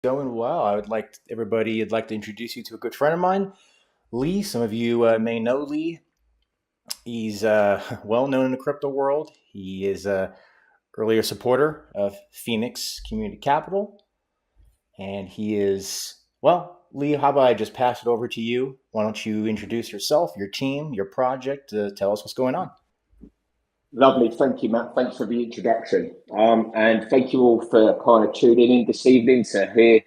Going well. I'd like to introduce you to a good friend of mine, Lee. Some of you may know Lee. He's well known in the crypto world. He is a earlier supporter of Phoenix Community Capital, and he is well. Lee, how about I just pass it over to you? Why don't you introduce yourself, your team, your project? Tell us what's going on. Lovely. Thank you, Matt. Thanks for the introduction. And thank you all for kind of tuning in this evening to hear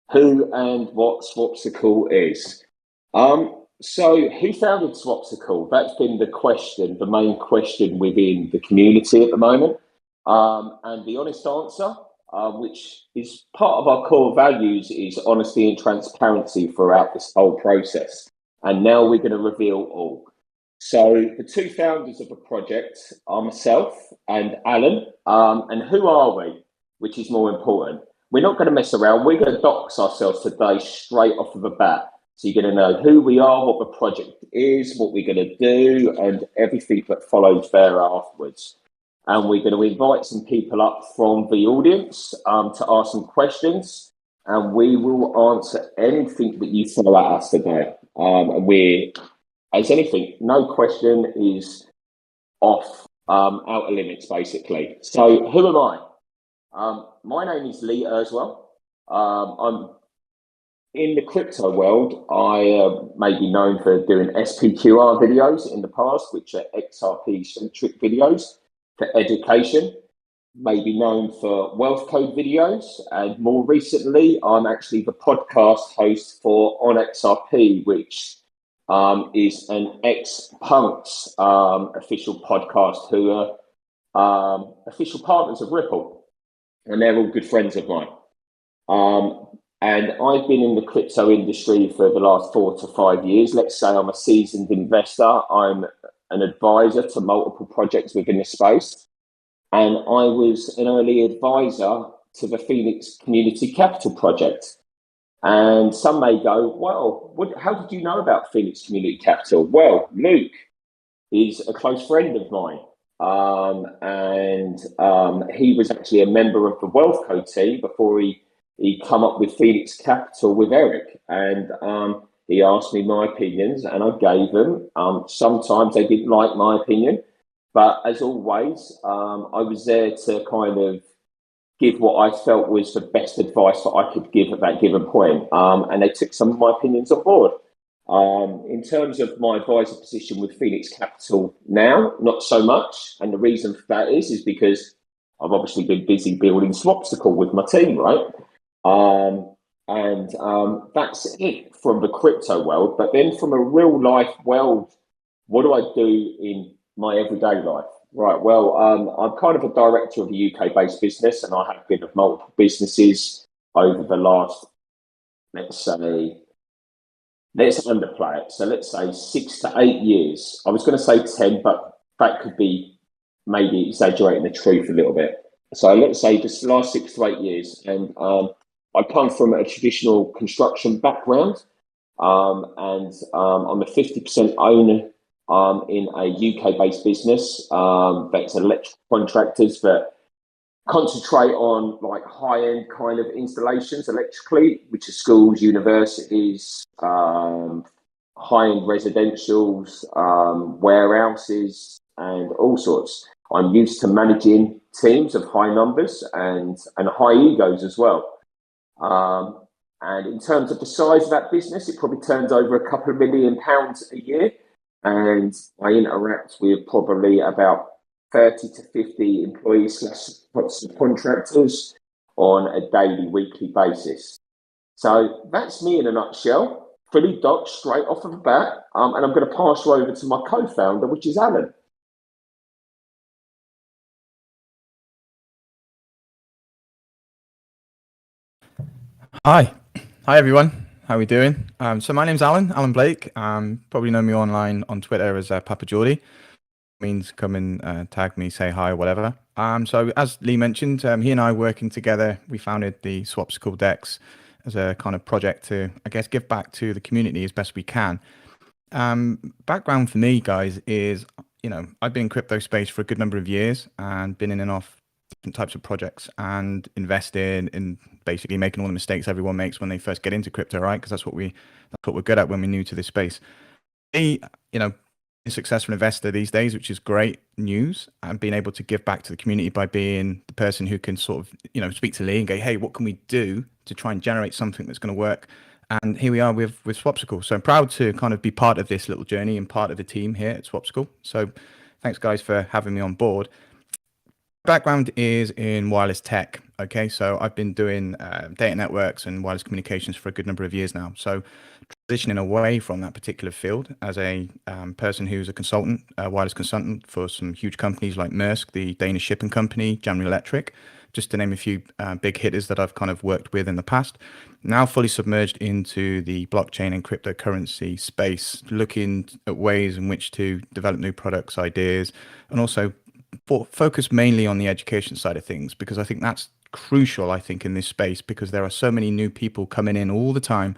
who and what Swapsicle is. So who founded Swapsicle? That's been the question, the main question within the community at the moment. And the honest answer, which is part of our core values, is honesty and transparency throughout this whole process. And now we're going to reveal all. So the two founders of the project are myself and Alan. And who are we? Which is more important. We're not going to mess around. We're going to dox ourselves today straight off of the bat. So you're going to know who we are, what the project is, what we're going to do, and everything that follows there afterwards. And we're going to invite some people up from the audience to ask some questions. And we will answer anything that you throw at us today. And we're as anything, no question is off outer limits, basically. So who am I? My name is Lee Erswell. I'm in the crypto world. I may be known for doing SPQR videos in the past, which are XRP-centric videos for education. May be known for wealth code videos. And more recently, I'm actually the podcast host for On XRP, which is an ex-Punks official podcast who are official partners of Ripple, and they're all good friends of mine. And I've been in the crypto industry for the last 4 to 5 years. Let's say I'm a seasoned investor. I'm an advisor to multiple projects within the space. And I was an early advisor to the Phoenix Community Capital Project. And some may go, well, how did you know about Phoenix Community Capital? Well, Luke is a close friend of mine. And he was actually a member of the Wealth Code team before he come up with Phoenix Capital with Eric. And he asked me my opinions and I gave them. Sometimes they didn't like my opinion. But as always, I was there to kind of give what I felt was the best advice that I could give at that given point. And they took some of my opinions on board. In terms of my advisor position with Phoenix Capital now, not so much. And the reason for that is because I've obviously been busy building Swapsicle with my team, right? And that's it from the crypto world. But then from a real life world, what do I do in my everyday life? Right. Well, I'm kind of a director of a UK-based business, and I have been of multiple businesses over the last, let's underplay it. So let's say 6 to 8 years. I was going to say 10, but that could be maybe exaggerating the truth a little bit. So let's say this last 6 to 8 years, and I come from a traditional construction background, and I'm a 50% owner in a UK-based business that's electrical contractors that concentrate on like high-end kind of installations electrically, which are schools, universities, high-end residentials, warehouses, and all sorts. I'm used to managing teams of high numbers and high egos as well. And in terms of the size of that business, it probably turns over a couple of £1 million a year. And I interact with probably about 30 to 50 employees / contractors on a daily, weekly basis. So that's me in a nutshell, fully docked straight off of the bat. And I'm going to pass you over to my co-founder, which is Alan. Hi. Hi, everyone. How are we doing? So my name's Alan Blake. Probably know me online on Twitter as Papa Geordie. Means come and tag me, say hi, whatever. So as Lee mentioned, he and I working together, we founded the Swapsicle Dex as a kind of project to, I guess, give back to the community as best we can. Background for me, guys, is, I've been in crypto space for a good number of years and been in and off different types of projects and invest in basically making all the mistakes everyone makes when they first get into crypto, right? Because that's what we're good at when we're new to this space. A successful investor these days, which is great news, and being able to give back to the community by being the person who can sort of speak to Lee and go, hey, what can we do to try and generate something that's going to work? And here we are with Swapsicle. So I'm proud to kind of be part of this little journey and part of the team here at Swapsicle. So thanks guys for having me on board. Background is in wireless tech. Okay, so I've been doing data networks and wireless communications for a good number of years now. So transitioning away from that particular field as a person who's a consultant, a wireless consultant for some huge companies like Maersk, the Danish shipping company, General Electric, just to name a few big hitters that I've kind of worked with in the past. Now fully submerged into the blockchain and cryptocurrency space, looking at ways in which to develop new products, ideas, and also focus mainly on the education side of things, because I think that's crucial, I think, in this space, because there are so many new people coming in all the time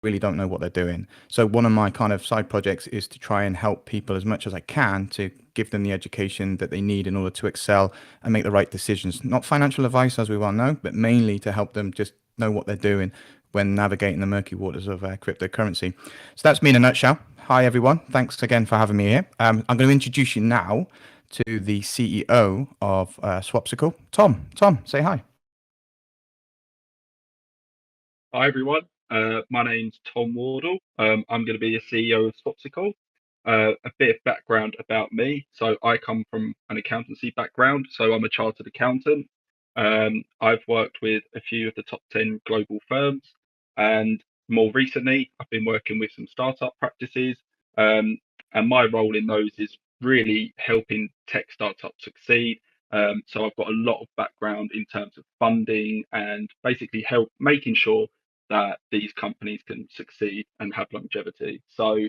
really don't know what they're doing. So one of my kind of side projects is to try and help people as much as I can to give them the education that they need in order to excel and make the right decisions. Not financial advice, as we well know, but mainly to help them just know what they're doing when navigating the murky waters of cryptocurrency. So that's me in a nutshell. Hi, everyone. Thanks again for having me here. I'm going to introduce you now to the CEO of Swapsicle, Tom. Tom, say hi. Hi, everyone. My name's Tom Wardle. I'm going to be the CEO of Swapsicle. A bit of background about me. So I come from an accountancy background. So I'm a chartered accountant. I've worked with a few of the top 10 global firms. And more recently, I've been working with some startup practices. And my role in those is really helping tech startups succeed. So I've got a lot of background in terms of funding and basically help making sure that these companies can succeed and have longevity. So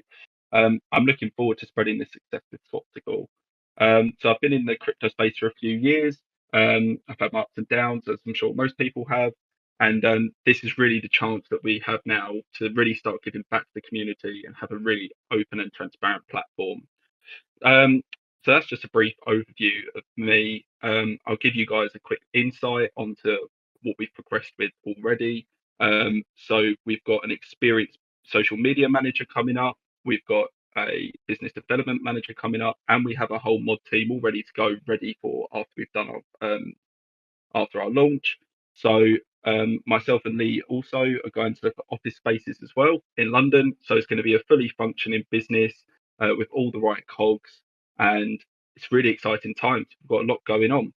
I'm looking forward to spreading this success with Swapsicle. So I've been in the crypto space for a few years. I've had my ups and downs, as I'm sure most people have. And this is really the chance that we have now to really start giving back to the community and have a really open and transparent platform. So that's just a brief overview of me. I'll give you guys a quick insight onto what we've progressed with already. So we've got an experienced social media manager coming up. We've got a business development manager coming up, and we have a whole mod team all ready to go, ready for after we've done after our launch. So myself and Lee also are going to look at office spaces as well in London. So it's going to be a fully functioning business with all the right cogs, and it's really exciting times. We've got a lot going on.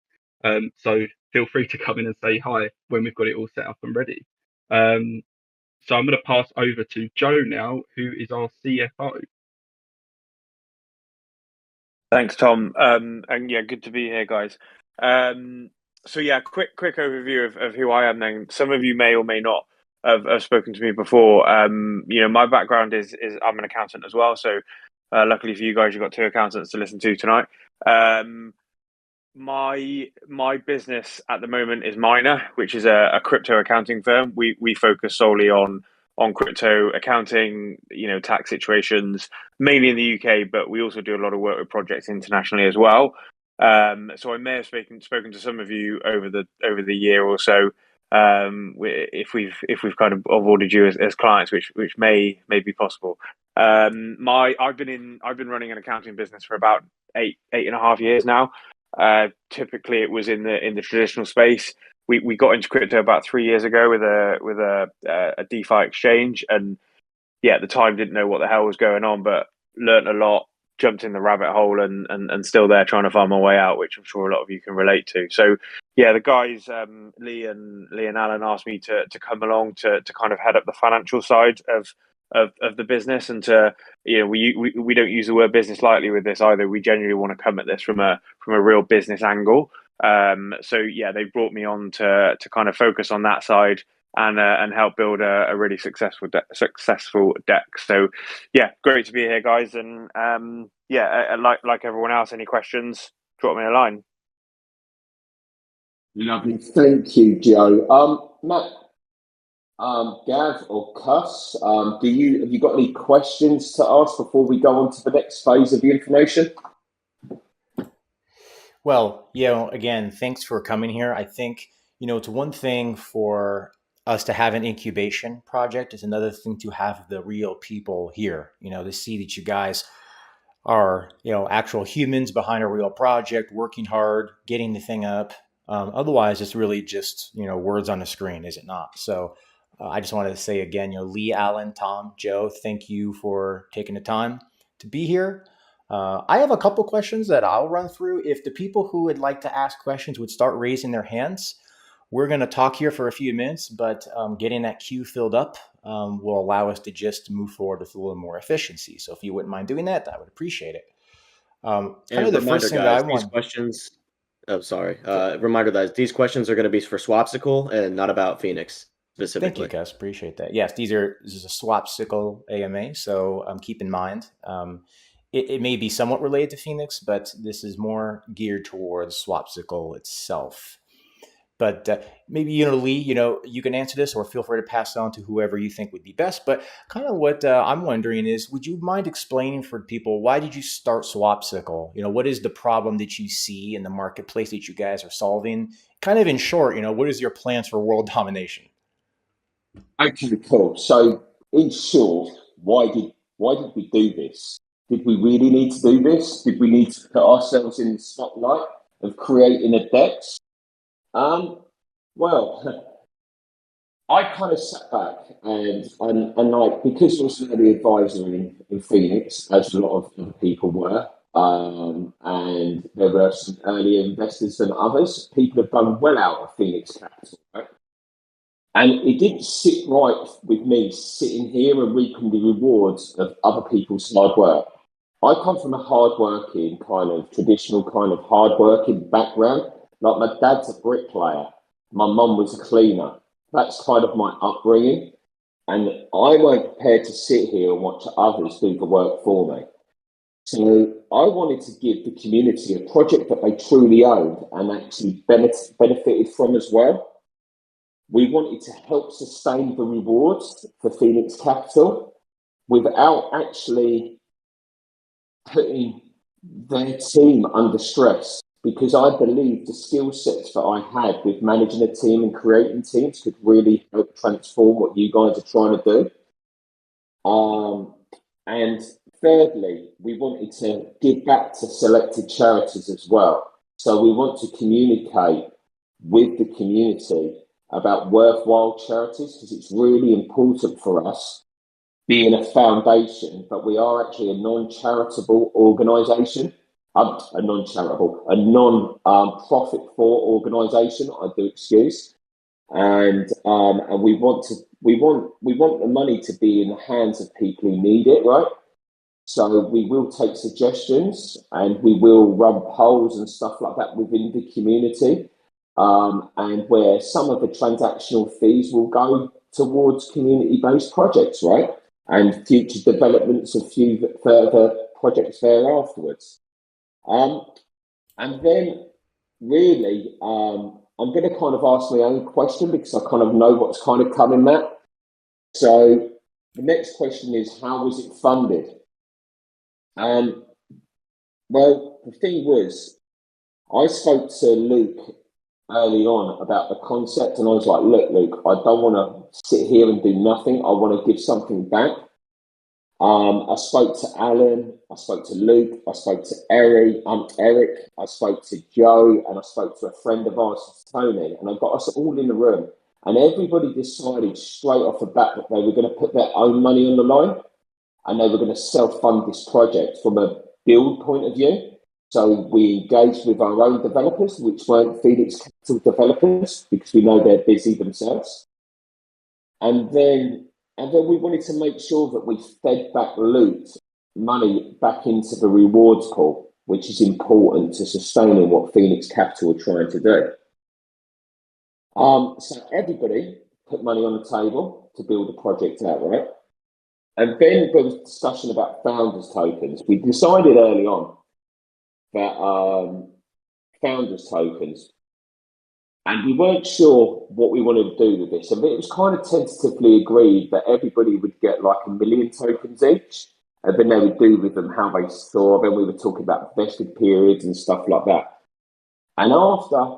So feel free to come in and say hi when we've got it all set up and ready. So I'm going to pass over to Joe now, who is our CFO. Thanks, Tom. And yeah, good to be here, guys. So yeah, quick overview of who I am. Then some of you may or may not have spoken to me before. My background is I'm an accountant as well. So luckily for you guys, you've got two accountants to listen to tonight. My business at the moment is Miner, which is a crypto accounting firm. We focus solely on crypto accounting, tax situations, mainly in the UK, but we also do a lot of work with projects internationally as well. So I may have spoken to some of you over the year or so, if we've kind of onboarded you as clients, which may be possible. I've been running an accounting business for about eight and a half years now. Typically, it was in the traditional space. We got into crypto about 3 years ago with a DeFi exchange, and yeah, at the time didn't know what the hell was going on, but learnt a lot, jumped in the rabbit hole, and still there trying to find my way out, which I'm sure a lot of you can relate to. So yeah, the guys Lee and Alan asked me to come along to kind of head up the financial side of the business, and to we don't use the word business lightly with this either. We genuinely want to come at this from a real business angle. So yeah, they brought me on to kind of focus on that side and help build a really successful deck. So yeah, great to be here, guys. And like everyone else, any questions, drop me a line. Lovely, thank you, Joe. Matt, Gav or Cuss, have you got any questions to ask before we go on to the next phase of the information? Well, again, thanks for coming here. I think, it's one thing for us to have an incubation project. It's another thing to have the real people here, to see that you guys are, actual humans behind a real project, working hard, getting the thing up. Otherwise, it's really just, words on a screen, is it not? So I just wanted to say again, Lee, Alan, Tom, Joe, thank you for taking the time to be here. I have a couple questions that I'll run through. If the people who would like to ask questions would start raising their hands, we're going to talk here for a few minutes, but getting that queue filled up will allow us to just move forward with a little more efficiency. So if you wouldn't mind doing that, I would appreciate it. Kind And of the reminder, first thing that I guys, these want. questions. Oh, sorry. Reminder, guys, these questions are going to be for Swapsicle and not about Phoenix Thank you, specifically. Gus. Appreciate that. Yes, this is a Swapsicle AMA, so keep in mind it may be somewhat related to Phoenix, but this is more geared towards Swapsicle itself. But maybe, Lee, you can answer this or feel free to pass it on to whoever you think would be best. But kind of what I'm wondering is, would you mind explaining for people, why did you start Swapsicle? What is the problem that you see in the marketplace that you guys are solving? Kind of in short, what is your plans for world domination? Okay, cool. So, in short, why did we do this? Did we really need to do this? Did we need to put ourselves in the spotlight of creating a DEX? Well, I kind of sat back and like, because I was an early advisor in Phoenix, as a lot of other people were, and there were some earlier investors than others. People have done well out of Phoenix Capital, right? And it didn't sit right with me sitting here and reaping the rewards of other people's hard work. I come from a hard-working kind of traditional kind of hard-working background. Like my dad's a bricklayer, my mum was a cleaner. That's kind of my upbringing, and I weren't prepared to sit here and watch others do the work for me. So I wanted to give the community a project that they truly owned and actually benefited from as well. We wanted to help sustain the rewards for Phoenix Capital without actually putting their team under stress, because I believe the skill sets that I had with managing a team and creating teams could really help transform what you guys are trying to do. And thirdly, we wanted to give back to selected charities as well. So we want to communicate with the community about worthwhile charities, because it's really important for us being a foundation, but we are actually a non-charitable organisation. A non-profit for organisation. I do excuse, and we want the money to be in the hands of people who need it, right? So we will take suggestions and we will run polls and stuff like that within the community, and where some of the transactional fees will go towards community-based projects, right? And future developments of few further projects there afterwards. And then really, I'm going to kind of ask my own question, because I kind of know what's kind of coming, Matt. So the next question is, how was it funded? Well, the thing was, I spoke to Luke early on about the concept, and I was like, look, Luke, I don't want to sit here and do nothing. I want to give something back. I spoke to Alan, I spoke to Luke, I spoke to Eric, I spoke to Joe, and I spoke to a friend of ours, Tony, and I got us all in the room. And everybody decided straight off the bat that they were going to put their own money on the line, and they were going to self-fund this project from a build point of view. So we engaged with our own developers, which weren't Phoenix Capital developers, because we know they're busy themselves. And then we wanted to make sure that we fed back money back into the rewards pool, which is important to sustaining what Phoenix Capital are trying to do. So everybody put money on the table to build the project out, right? And then there was discussion about founders tokens. We decided early on that founders tokens, and we weren't sure what we wanted to do with this. And it was kind of tentatively agreed that everybody would get like 1 million tokens each, and then they would do with them how they saw. Then we were talking about vested periods and stuff like that. And after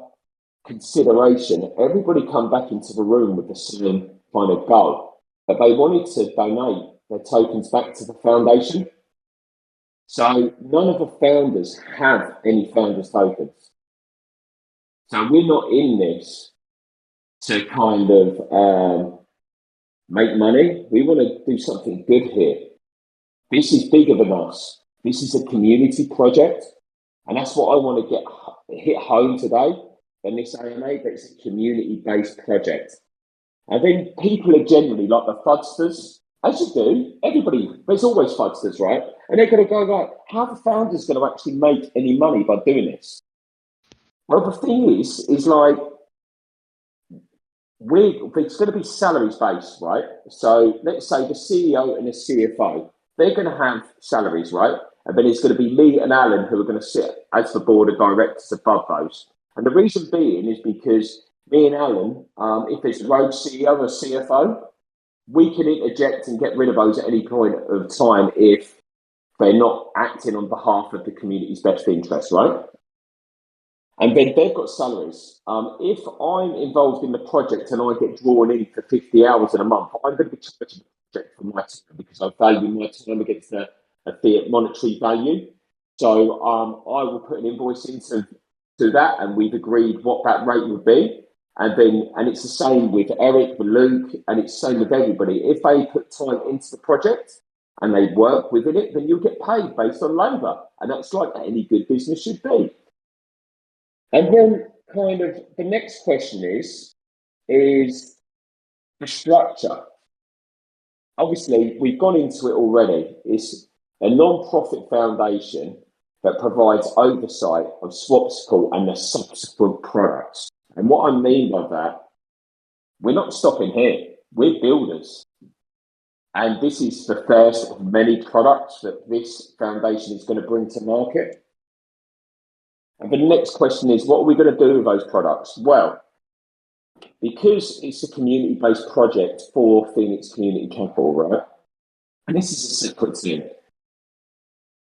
consideration, everybody come back into the room with the same kind of goal, but they wanted to donate their tokens back to the foundation. So none of the founders have any founders tokens. So we're not in this to kind of make money. We want to do something good here. This is bigger than us. This is a community project. And that's what I want to hit home today in this AMA, that it's a community-based project. And then people are generally like the fudsters, as you do, everybody, there's always fudsters, right? And they're going to go like, how are the founders going to actually make any money by doing this? Well, the thing is like, it's going to be salaries based, right? So let's say the CEO and the CFO, they're going to have salaries, right? And then it's going to be me and Alan who are going to sit as the board of directors above those. And the reason being is because me and Alan, if there's a rogue CEO or CFO, we can interject and get rid of those at any point of time if they're not acting on behalf of the community's best interest, right? And then they've got salaries. If I'm involved in the project and I get drawn in for 50 hours in a month, I'm going to be charging the project for my time because I value my time against a fiat monetary value. So I will put an invoice into that, and we've agreed what that rate would be. And it's the same with Eric, with Luke, and it's the same with everybody. If they put time into the project and they work within it, then you'll get paid based on labour. And that's like any good business should be. And then kind of the next question is the structure. Obviously, we've gone into it already. It's a non-profit foundation that provides oversight of Swapsicle and the subsequent products. And what I mean by that, we're not stopping here. We're builders. And this is the first of many products that this foundation is going to bring to market. And the next question is, what are we going to do with those products? Well, because it's a community-based project for Phoenix Community Capital, right? And this is a separate thing.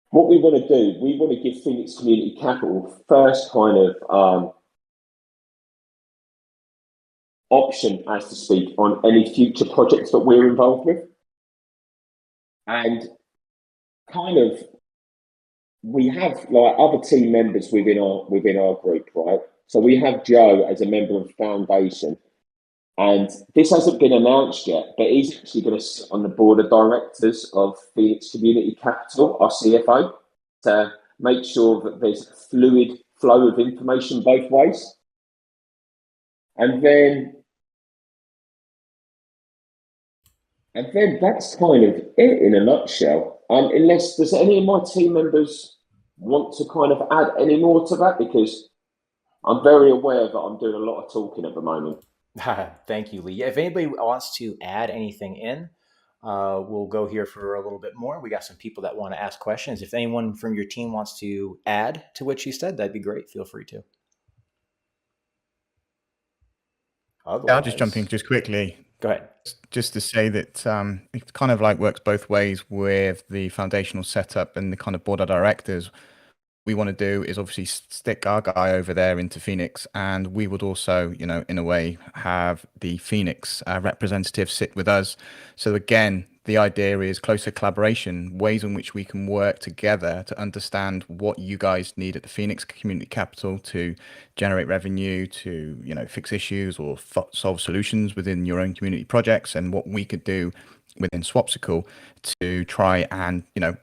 What we want to do, we want to give Phoenix Community Capital first kind of option, as to speak, on any future projects that we're involved with. And kind of, we have like other team members within our group, right? So we have Joe as a member of the foundation, and this hasn't been announced yet, but he's actually going to sit on the board of directors of Phoenix Community Capital, our CFO, to make sure that there's a fluid flow of information both ways. And then that's kind of it in a nutshell. Unless does any of my team members want to kind of add any more to that, because I'm very aware that I'm doing a lot of talking at the moment. Thank you, Lee. If anybody wants to add anything in, we'll go here for a little bit more. We got some people that want to ask questions. If anyone from your team wants to add to what you said, that'd be great. Feel free to. Otherwise, Yeah, I'll just jump in just quickly. Go ahead. Just to say that it kind of like works both ways with the foundational setup and the kind of board of directors. We want to do is obviously stick our guy over there into Phoenix, and we would also, you know, in a way, have the Phoenix representative sit with us. So again, the idea is closer collaboration, ways in which we can work together to understand what you guys need at the Phoenix Community Capital to generate revenue, to, you know, fix issues or solve solutions within your own community projects, and what we could do within Swapsicle to try and, you know,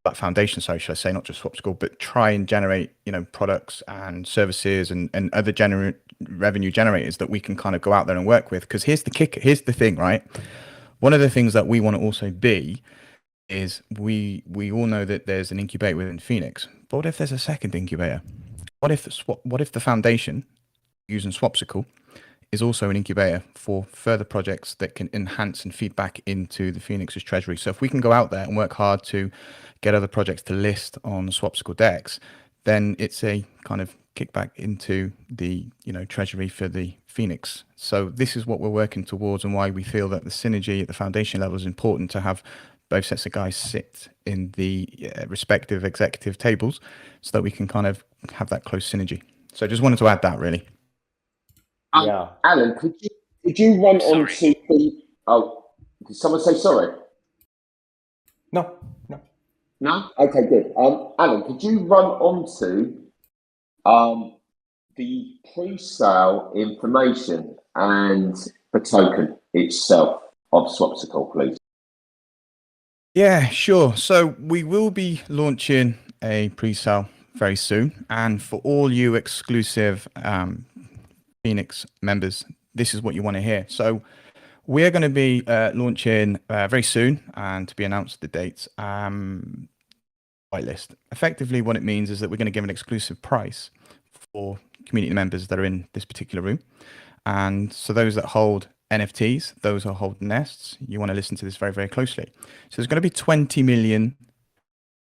that foundation, sorry, should I say, not just Swapsicle, but try and generate, you know, products and services and other revenue generators that we can kind of go out there and work with. Because here's the kicker, here's the thing, right? One of the things that we want to also be is we all know that there's an incubator within Phoenix, but what if there's a second incubator? What if the foundation using Swapsicle is also an incubator for further projects that can enhance and feed back into the Phoenix's treasury? So if we can go out there and work hard to get other projects to list on the Swapsicle decks, then it's a kind of kickback into the, you know, treasury for the Phoenix. So this is what we're working towards, and why we feel that the synergy at the foundation level is important, to have both sets of guys sit in the respective executive tables so that we can kind of have that close synergy. So just wanted to add that really. Yeah. Alan, could you run on to the? Oh, did someone say sorry? No, no. No. Okay, good. Alan, could you run on to the pre-sale information and the token itself of Swapsicle, please? Yeah, sure. So we will be launching a pre-sale very soon, and for all you exclusive Phoenix members, this is what you want to hear. So we're going to be launching very soon, and to be announced the dates. Whitelist. Effectively, what it means is that we're going to give an exclusive price for community members that are in this particular room, and so those that hold NFTs, those who hold nests, you want to listen to this very, very closely. So there's going to be 20 million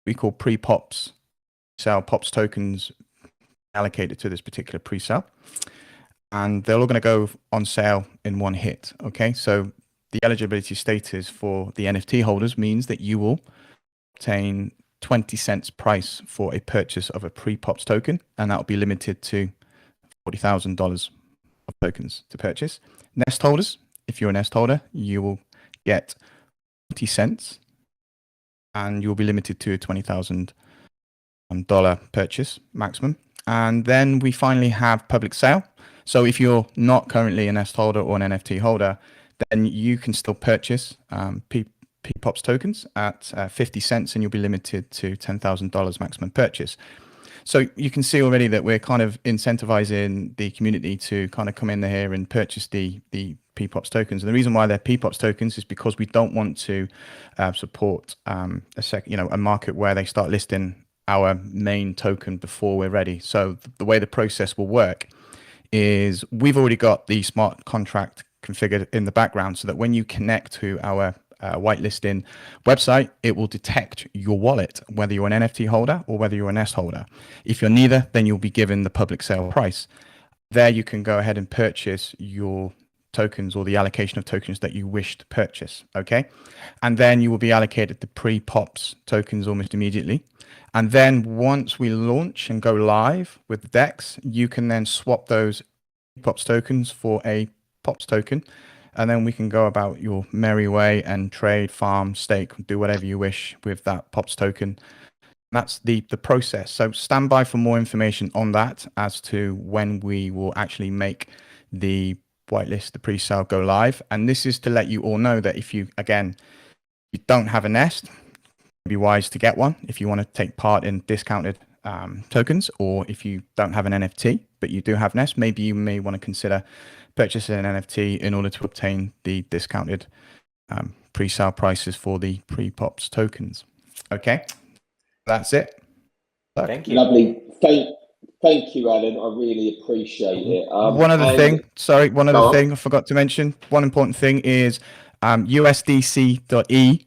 we call pre-pops, sale pops tokens allocated to this particular pre-sale, and they're all going to go on sale in one hit. Okay, so the eligibility status for the NFT holders means that you will obtain 20 cents price for a purchase of a pre-pops token, and that will be limited to $40,000 of tokens to purchase. Nest holders, if you're a nest holder, you will get 20 cents, and you'll be limited to a $20,000 purchase maximum. And then we finally have public sale. So if you're not currently a nest holder or an NFT holder, then you can still purchase P-Pops tokens at 50 cents, and you'll be limited to $10,000 maximum purchase. So you can see already that we're kind of incentivizing the community to kind of come in here and purchase the P-Pops tokens. And the reason why they're P-Pops tokens is because we don't want to support a market where they start listing our main token before we're ready. So the way the process will work is we've already got the smart contract configured in the background so that when you connect to our whitelisting website, it will detect your wallet, whether you're an NFT holder or whether you're a nest holder. If you're neither, then you'll be given the public sale price. There you can go ahead and purchase your tokens or the allocation of tokens that you wish to purchase. Okay. And then you will be allocated the pre-pops tokens almost immediately. And then once we launch and go live with DEX, you can then swap those pops tokens for a pops token. And then we can go about your merry way and trade, farm, stake, do whatever you wish with that pops token. That's the process. So stand by for more information on that as to when we will actually make the whitelist, the pre-sale go live. And this is to let you all know that if you, again, you don't have a nest, it'd be wise to get one if you want to take part in discounted tokens, or if you don't have an NFT, but you do have Nest, maybe you may want to consider purchasing an NFT in order to obtain the discounted pre-sale prices for the pre-pops tokens. Okay, that's it. So, thank you. Lovely. Thank you, Alan. I really appreciate it. One other thing I forgot to mention. One important thing is USDC.E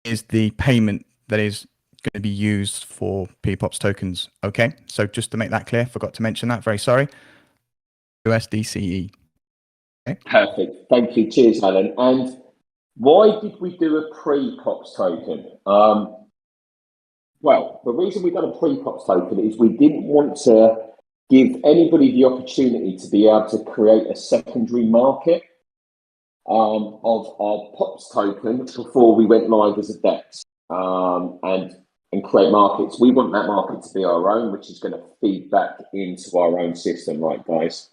is the payment that is going to be used for P-Pops tokens. Okay, so just to make that clear, forgot to mention that. Very sorry. USDCE. Okay. Perfect. Thank you. Cheers, Alan. And why did we do a pre-Pops token? Well, the reason we done a pre-Pops token is we didn't want to give anybody the opportunity to be able to create a secondary market of our Pops token before we went live as a DEX and create markets. We want that market to be our own, which is going to feed back into our own system, right, guys?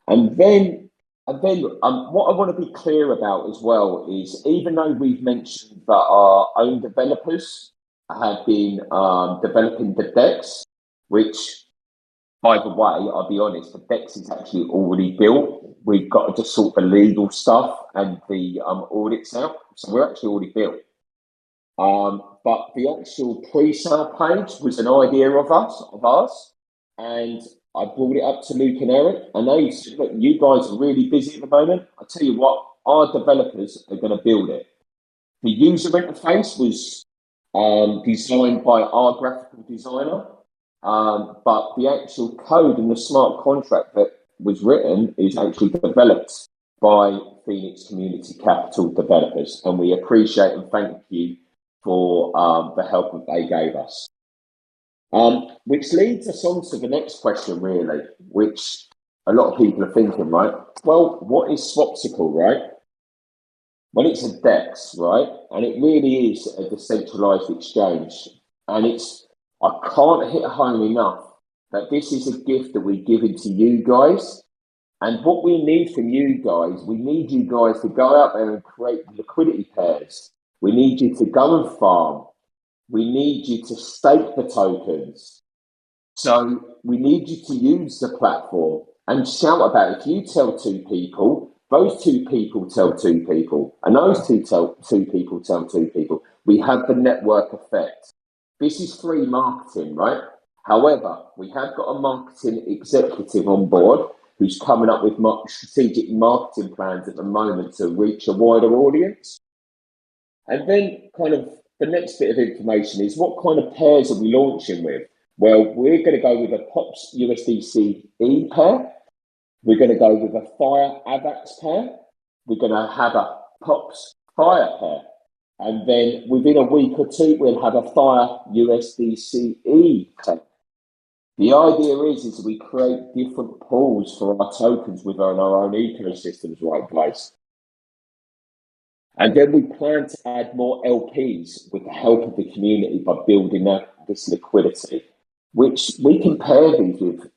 And then what I want to be clear about as well is, even though we've mentioned that our own developers have been developing the DEX, which, by the way, I'll be honest, the DEX is actually already built. We've got to just sort the legal stuff and the audits out. So we're actually already built. But the actual pre-sale page was an idea of ours, and I brought it up to Luke and Eric, and they said, look, you guys are really busy at the moment. I tell you what, our developers are going to build it. The user interface was designed by our graphical designer, but the actual code and the smart contract that was written is actually developed by Phoenix Community Capital developers, and we appreciate and thank you for the help that they gave us. Which leads us on to the next question, really, which a lot of people are thinking, right? Well, what is Swapsicle, right? Well, it's a DEX, right? And it really is a decentralized exchange. And I can't hit home enough that this is a gift that we're giving to you guys. And what we need from you guys, we need you guys to go out there and create liquidity pairs. We need you to go and farm. We need you to stake the tokens. So we need you to use the platform and shout about it. If you tell two people, those two people tell two people, and those two people tell two people. We have the network effect. This is free marketing, right? However, we have got a marketing executive on board who's coming up with strategic marketing plans at the moment to reach a wider audience. And then kind of the next bit of information is what kind of pairs are we launching with? Well, we're going to go with a POPs USDC-E pair. We're going to go with a Fire AVAX pair. We're going to have a POPs Fire pair. And then within a week or two, we'll have a Fire USDC-E pair. The idea is we create different pools for our tokens within our own ecosystems, right, guys? And then we plan to add more LPs with the help of the community by building this liquidity, which we can pair these with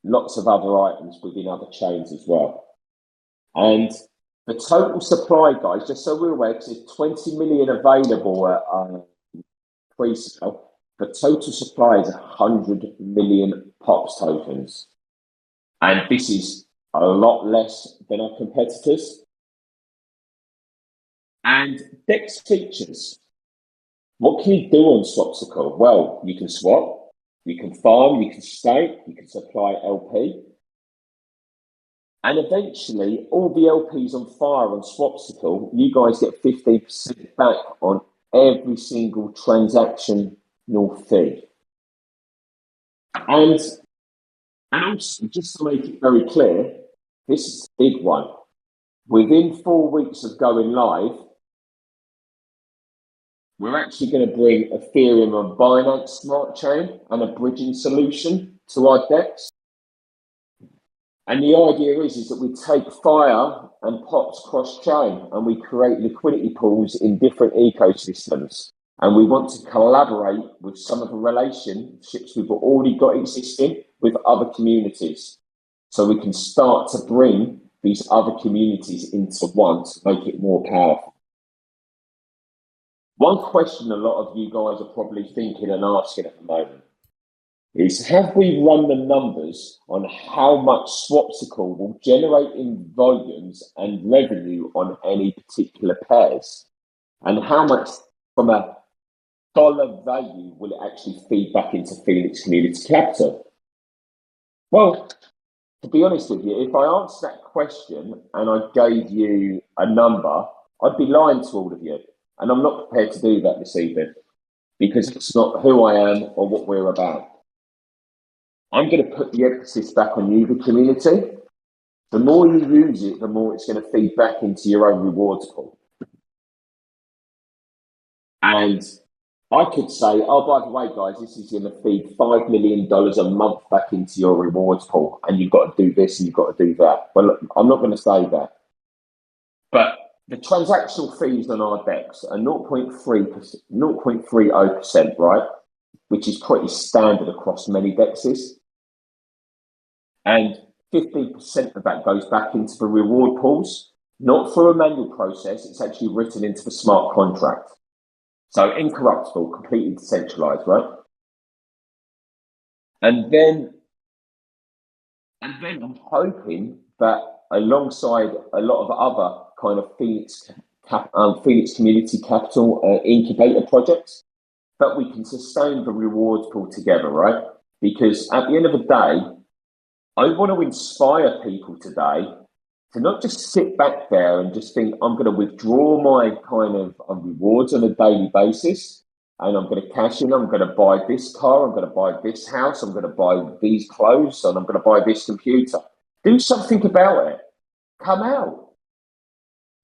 lots of other items within other chains as well. And the total supply, guys, just so we're aware, because there's 20 million available at pre-sale, the total supply is 100 million POPs tokens. And this is a lot less than our competitors. And DEX features. What can you do on Swapsicle? Well, you can swap, you can farm, you can stake, you can supply LP. And eventually, all the LPs on fire on Swapsicle, you guys get 15% back on every single transactional fee. And also, just to make it very clear, this is a big one. Within 4 weeks of going live, we're actually going to bring Ethereum and Binance Smart Chain and a bridging solution to our DEX. And the idea is that we take Fire and POPs cross-chain and we create liquidity pools in different ecosystems. And we want to collaborate with some of the relationships we've already got existing with other communities. So we can start to bring these other communities into one to make it more powerful. One question a lot of you guys are probably thinking and asking at the moment is, have we run the numbers on how much Swapsicle will generate in volumes and revenue on any particular pairs? And how much from a dollar value will it actually feed back into Phoenix Community Capital? Well, to be honest with you, if I answered that question and I gave you a number, I'd be lying to all of you. And I'm not prepared to do that this evening because it's not who I am or what we're about. I'm going to put the emphasis back on you, the community. The more you use it, the more it's going to feed back into your own rewards pool. And I could say, oh, by the way, guys, this is going to feed $5 million a month back into your rewards pool. And you've got to do this and you've got to do that. Well, look, I'm not going to say that. But the transactional fees on our DEX are 0.30%, right? Which is pretty standard across many DEXs. And 15% of that goes back into the reward pools, not through a manual process. It's actually written into the smart contract. So incorruptible, completely decentralized, right? And then I'm hoping that alongside a lot of other kind of Phoenix Community Capital incubator projects, that we can sustain the rewards pool together, right? Because at the end of the day, I want to inspire people today to not just sit back there and just think, I'm going to withdraw my kind of rewards on a daily basis and I'm going to cash in, I'm going to buy this car, I'm going to buy this house, I'm going to buy these clothes, and I'm going to buy this computer. Do something about it. Come out.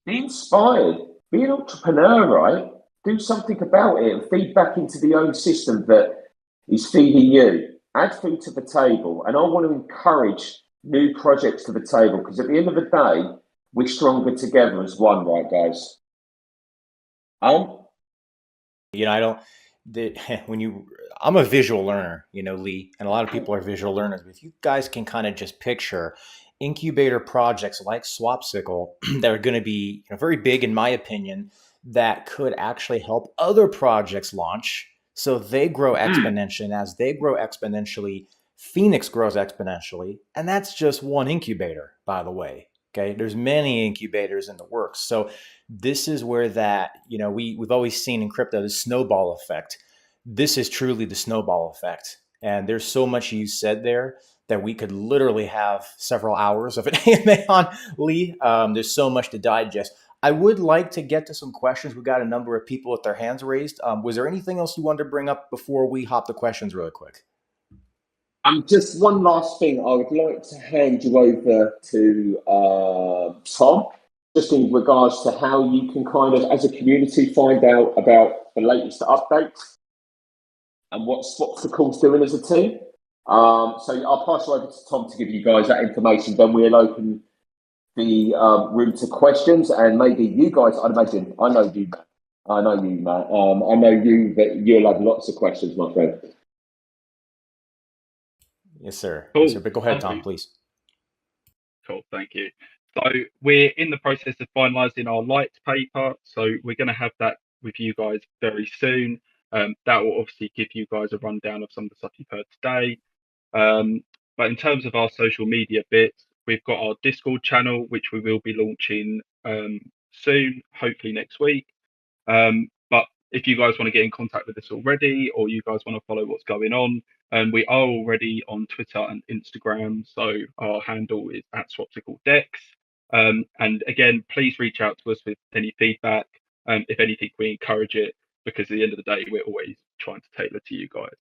Be inspired. Be an entrepreneur, right? Do something about it and feed back into the own system that is feeding you. Add food to the table, and I want to encourage new projects to the table, because at the end of the day, we're stronger together as one, right, guys? You know, I don't. When you, I'm a visual learner, you know, Lee, and a lot of people are visual learners. But if you guys can kind of just picture incubator projects like Swapsicle that are going to be, you know, very big, in my opinion, that could actually help other projects launch, so they grow exponentially. And as they grow exponentially, Phoenix grows exponentially, and that's just one incubator, by the way. Okay, there's many incubators in the works. So this is where that, you know, we've always seen in crypto the snowball effect. This is truly the snowball effect. And there's so much you said there that we could literally have several hours of an AMA on, Lee. There's so much to digest. I would like to get to some questions. We've got a number of people with their hands raised. Was there anything else you wanted to bring up before we hop the questions really quick? Just one last thing. I would like to hand you over to Tom, just in regards to how you can kind of, as a community, find out about the latest updates and what Swapsicle's doing as a team. So I'll pass you over to Tom to give you guys that information. Then we'll open the room to questions, and maybe you guys, I'd imagine, I know you, Matt. I know you, that you'll have lots of questions, my friend. Yes, sir. Cool. Yes, sir. But go ahead, Tom, please. Cool, thank you. So we're in the process of finalising our lights paper. So we're going to have that with you guys very soon. That will obviously give you guys a rundown of some of the stuff you've heard today. But in terms of our social media bits, we've got our Discord channel, which we will be launching soon, hopefully next week. But if you guys want to get in contact with us already, or you guys want to follow what's going on, we are already on Twitter and Instagram. So our handle is @SwapsicleDex. And again, please reach out to us with any feedback. If anything, we encourage it, because at the end of the day, we're always trying to tailor to you guys.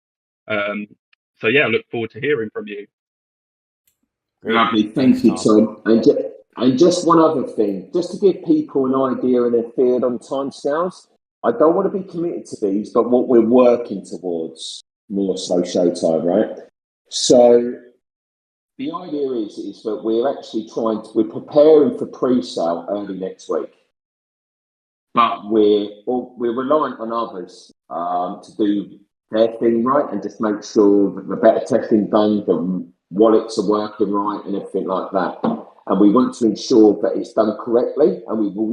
So yeah, I look forward to hearing from you. Great. Lovely, thank you, Tom. And just one other thing, just to give people an idea and a feel on timescales. I don't want to be committed to these, but what we're working towards, more so showtime, right? So the idea is that we're actually we're preparing for pre-sale early next week, but we're reliant on others to do their thing right, and just make sure that the beta testing done, the wallets are working right, and everything like that. And we want to ensure that it's done correctly, and we will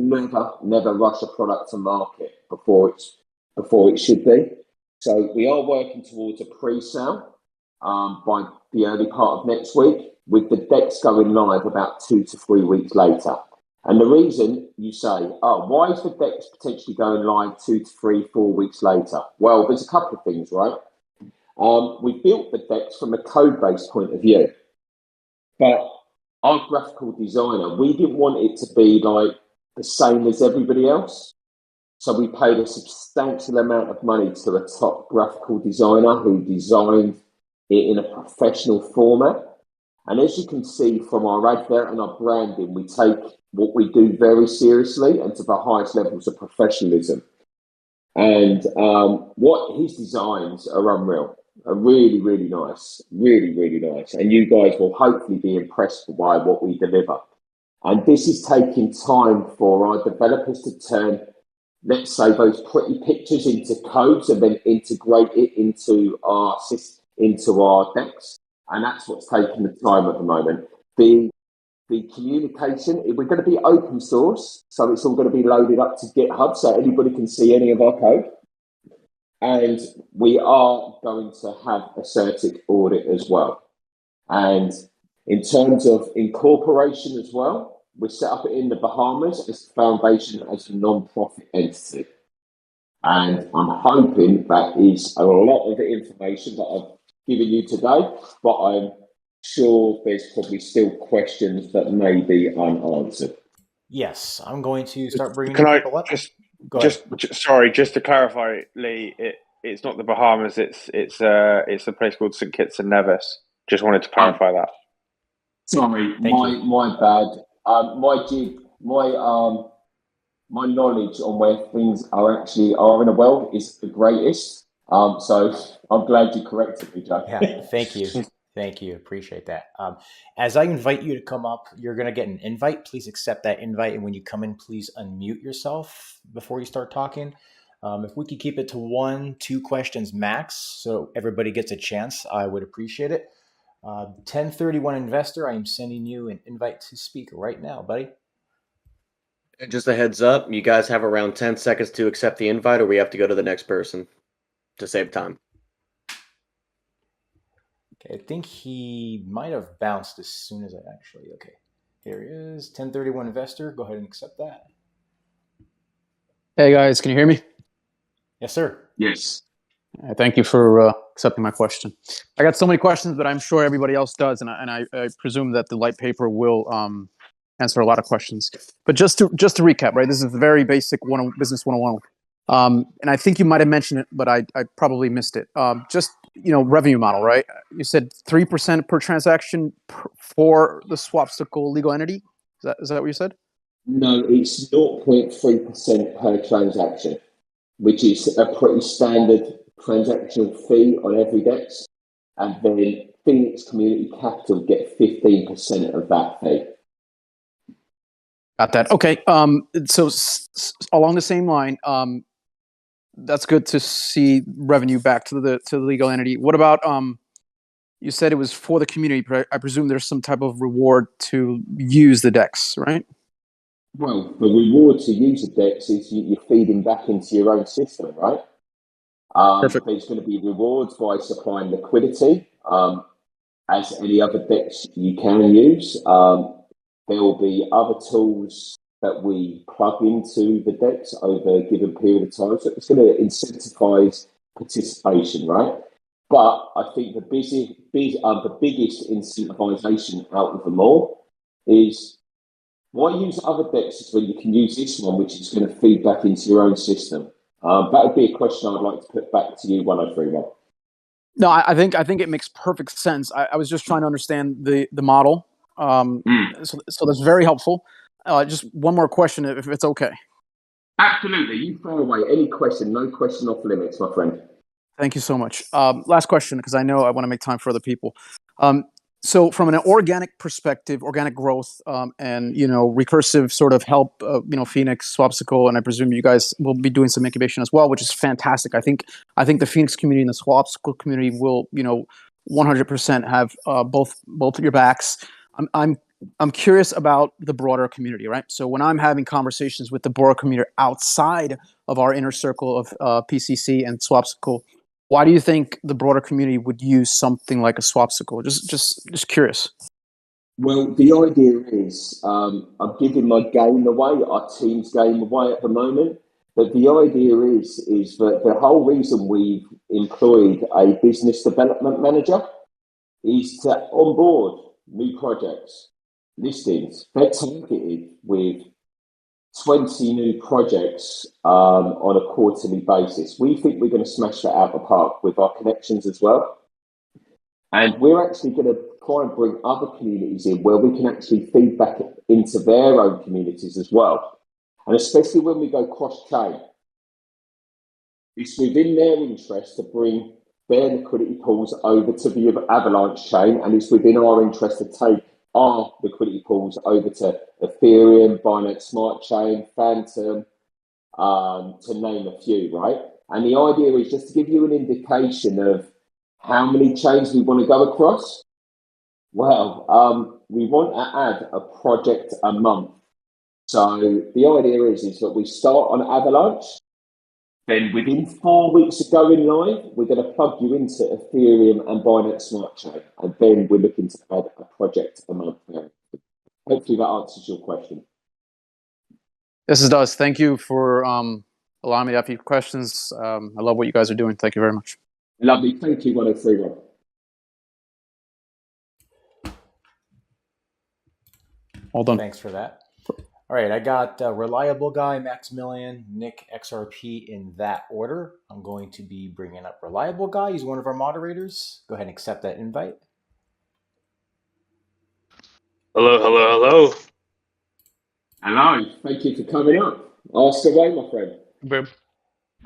never rush a product to market before it should be. So we are working towards a pre-sale by the early part of next week, with the decks going live about 2 to 3 weeks later. And the reason you say, oh, why is the decks potentially going live 2 to 3, 4 weeks later? Well, there's a couple of things, right? We built the decks from a code-based point of view, but our graphical designer, we didn't want it to be like the same as everybody else. So we paid a substantial amount of money to a top graphical designer who designed it in a professional format. And as you can see from our advert and our branding, we take what we do very seriously and to the highest levels of professionalism. And what his designs are unreal. Are really, really nice, really, really nice. And you guys will hopefully be impressed by what we deliver. And this is taking time for our developers to turn, let's say, those pretty pictures into codes and then integrate it into our decks. And that's what's taking the time at the moment. The communication, we're going to be open source, so it's all going to be loaded up to GitHub, so anybody can see any of our code. And we are going to have a CertiK audit as well. And in terms of incorporation as well, we're set up in the Bahamas as a foundation, as a non-profit entity. And I'm hoping that is a lot of the information that I've given you today, but I'm sure there's probably still questions that may be unanswered. Yes, I'm going to start bringing people up. Sorry, just to clarify, Lee, it's not the Bahamas. It's a place called St Kitts and Nevis. Just wanted to clarify that. Sorry, my bad. My knowledge on where things are in the world is the greatest, So I'm glad you corrected me, Joe. Yeah, thank you. Thank you. Appreciate that. As I invite you to come up, you're going to get an invite. Please accept that invite. And when you come in, please unmute yourself before you start talking. If we could keep it to 1-2 questions max so everybody gets a chance, I would appreciate it. 1031 Investor, I am sending you an invite to speak right now, buddy. And just a heads up, you guys have around 10 seconds to accept the invite, or we have to go to the next person to save time. Okay, I think he might have bounced as soon as I actually, okay. Here he is, 1031 Investor. Go ahead and accept that. Hey guys, can you hear me? Yes, sir. Yes. Thank you for accepting my question. I got so many questions, but I'm sure everybody else does, and I presume that the light paper will answer a lot of questions. But just to recap, right? This is the very basic business 101. And I think you might have mentioned it, but I probably missed it. Just revenue model, right? You said 3% per transaction for the Swapsicle legal entity. Is that what you said? No, it's 0.3% per transaction, which is a pretty standard transaction fee on every DEX. And then Phoenix Community Capital get 15% of that fee. Got that. Okay. So along the same line, that's good to see revenue back to the legal entity. What about you said it was for the community, but I presume there's some type of reward to use the DEX, right? Well, the reward to use the DEX is you're feeding back into your own system, right? Perfect. There's going to be rewards by supplying liquidity, as any other DEX you can use. There will be other tools that we plug into the DEX over a given period of time. So it's going to incentivize participation, right? But I think the biggest incentivization out of them all is why use other DEXs when you can use this one, which is going to feed back into your own system? That would be a question I'd like to put back to you, 1031. No, I think it makes perfect sense. I was just trying to understand the model. So that's very helpful. Just one more question, if it's okay. Absolutely. You fire away any question, no question off limits, my friend. Thank you so much. Last question, because I know I want to make time for other people. So from an organic perspective, organic growth, and recursive sort of help, Phoenix, Swapsicle, and I presume you guys will be doing some incubation as well, which is fantastic. I think the Phoenix community and the Swapsicle community will 100% have both of your backs. I'm curious about the broader community, right? So when I'm having conversations with the broader community outside of our inner circle of PCC and Swapsicle, why do you think the broader community would use something like a Swapsicle? Just curious. Well, the idea is I'm giving my game away, our team's game away at the moment. But the idea is that the whole reason we've employed a business development manager is to onboard new projects, listings. They're targeted with 20 new projects on a quarterly basis. We think we're going to smash that out of the park with our connections as well. And we're actually going to try and bring other communities in where we can actually feed back into their own communities as well. And especially when we go cross-chain, it's within their interest to bring their liquidity pools over to the Avalanche chain, and it's within our interest to take our liquidity pools over to Ethereum, Binance Smart Chain, Phantom, to name a few, right? And the idea is just to give you an indication of how many chains we want to go across. Well, we want to add a project a month. So the idea is that we start on Avalanche. Then within 4 weeks of going live, we're going to plug you into Ethereum and Binance Smart Chain. And then we're looking to add a project a month there. Hopefully that answers your question. Yes, it does. Thank you for allowing me to ask you questions. I love what you guys are doing. Thank you very much. Lovely. Thank you, 1031. All done. Thanks for that. All right, I got Reliable Guy, Maximilian, Nick, XRP in that order. I'm going to be bringing up Reliable Guy. He's one of our moderators. Go ahead and accept that invite. Hello, hello, hello. Hello. Thank you for coming up. Ask away, my friend.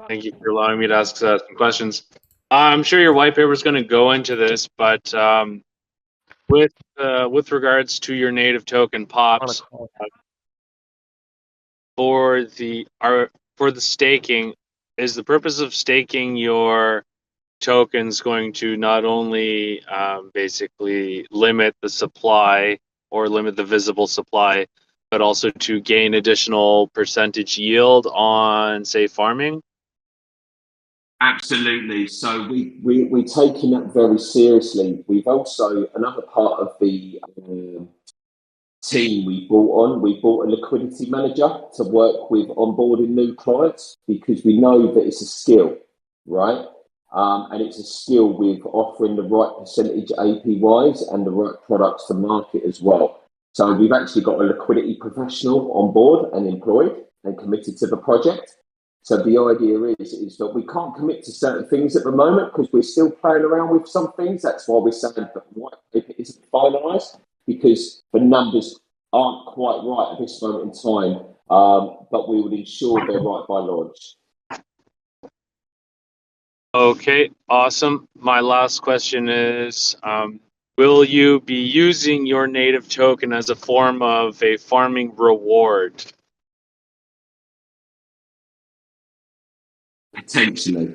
Thank you for allowing me to ask some questions. I'm sure your white paper is going to go into this, but with regards to your native token pops for the staking, is the purpose of staking your tokens going to not only basically limit the supply or limit the visible supply, but also to gain additional percentage yield on, say, farming? Absolutely. So we're taking that very seriously. We've also, another part of the team we brought a liquidity manager to work with onboarding new clients, because we know that it's a skill, right? And it's a skill with offering the right percentage APYs and the right products to market as well. So we've actually got a liquidity professional on board and employed and committed to the project. So the idea is that we can't commit to certain things at the moment because we're still playing around with some things. That's why we're saying that the white paper isn't finalised, because the numbers aren't quite right at this moment in time. But we would ensure they're right by launch. Okay, awesome. My last question is, will you be using your native token as a form of a farming reward? Potentially.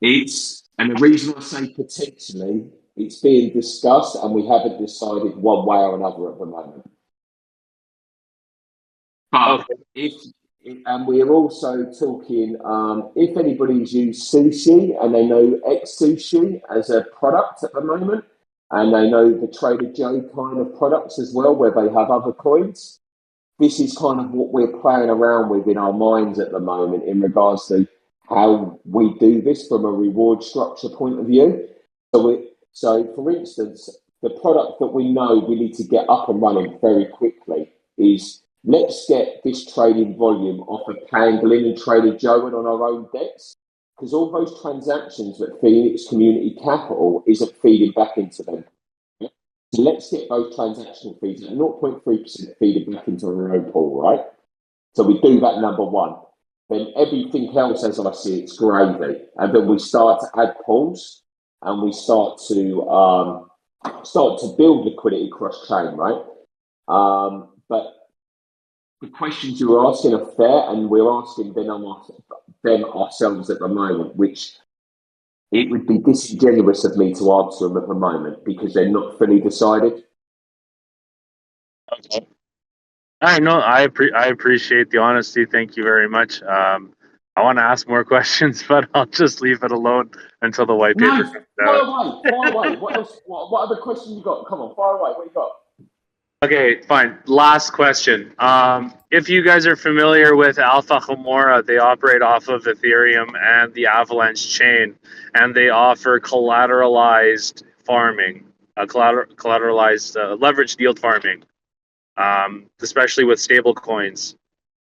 And the reason I say potentially, it's being discussed and we haven't decided one way or another at the moment. But and we're also talking, if anybody's used Sushi and they know X Sushi as a product at the moment, and they know the Trader Joe kind of products as well, where they have other coins, this is kind of what we're playing around with in our minds at the moment in regards to how we do this from a reward structure point of view. So for instance, the product that we know we need to get up and running very quickly is, let's get this trading volume off of Pangolin and Trader Joe and on our own decks, because all those transactions that Phoenix Community Capital isn't feeding back into them. So let's get those transactional fees at 0.3% feeding back into our own pool, right? So we do that, number one. Then everything else, as I see, it's gravy. And then we start to add pools and we start to build liquidity cross-chain, right? But the questions you're asking are fair, and we're asking them ourselves at the moment, which it would be disingenuous of me to answer them at the moment because they're not fully decided. Okay. All right, no, I appreciate the honesty. Thank you very much. I want to ask more questions, but I'll just leave it alone until the white paper comes out. Fire away. What else? What other questions you got? Come on, fire away. What you got? Okay, fine. Last question. If you guys are familiar with Alpha Homora, they operate off of Ethereum and the Avalanche chain, and they offer collateralized farming, collateralized leveraged yield farming, especially with stable coins.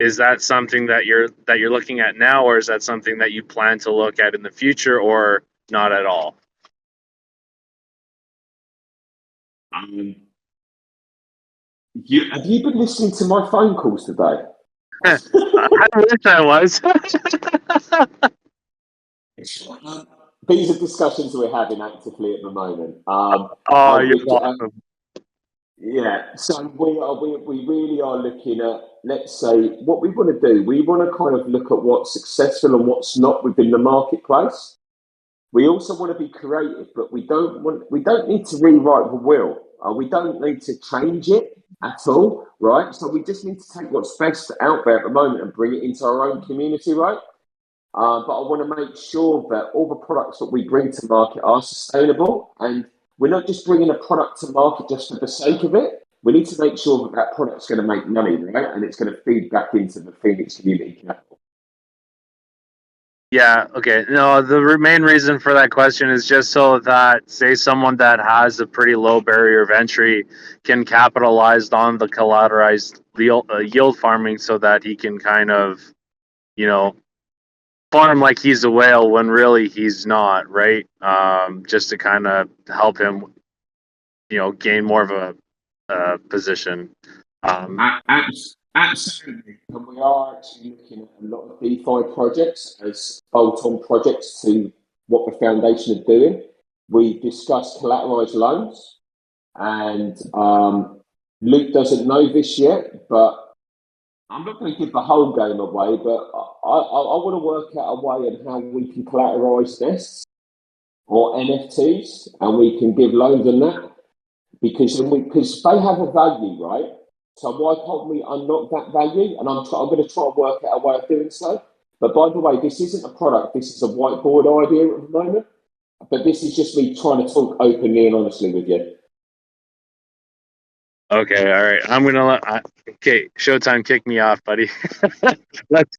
Is that something that you're looking at now, or is that something that you plan to look at in the future, or not at all? Have you been listening to my phone calls today? I wish I was. These are discussions we're having actively at the moment. You're welcome. Yeah, so we really are looking at, let's say, what we want to do. We want to kind of look at what's successful and what's not within the marketplace. We also want to be creative, but we don't need to rewrite the wheel. We don't need to change it at all, right? So we just need to take what's best out there at the moment and bring it into our own community, right? But I want to make sure that all the products that we bring to market are sustainable, and we're not just bringing a product to market just for the sake of it. We need to make sure that that product's going to make money, right? And it's going to feed back into the Phoenix Community Capital. Yeah, okay. No, the main reason for that question is just so that, say, someone that has a pretty low barrier of entry can capitalize on the collateralized yield farming so that he can kind of, farm like he's a whale when really he's not, right? Just to kind of help him, gain more of a position. Absolutely. And we are actually looking at a lot of DeFi projects as bolt-on projects to what the foundation are doing. We discussed collateralized loans, and Luke doesn't know this yet, but I'm not going to give the whole game away, but I want to work out a way on how we can collateralize nests or NFTs, and we can give loans on that because they have a value, right? So why can't we unlock that value? And I'm going to try and work out a way of doing so. But by the way, this isn't a product. This is a whiteboard idea at the moment. But this is just me trying to talk openly and honestly with you. Okay, all right. I'm gonna let. Okay, Showtime, kick me off, buddy. Let's.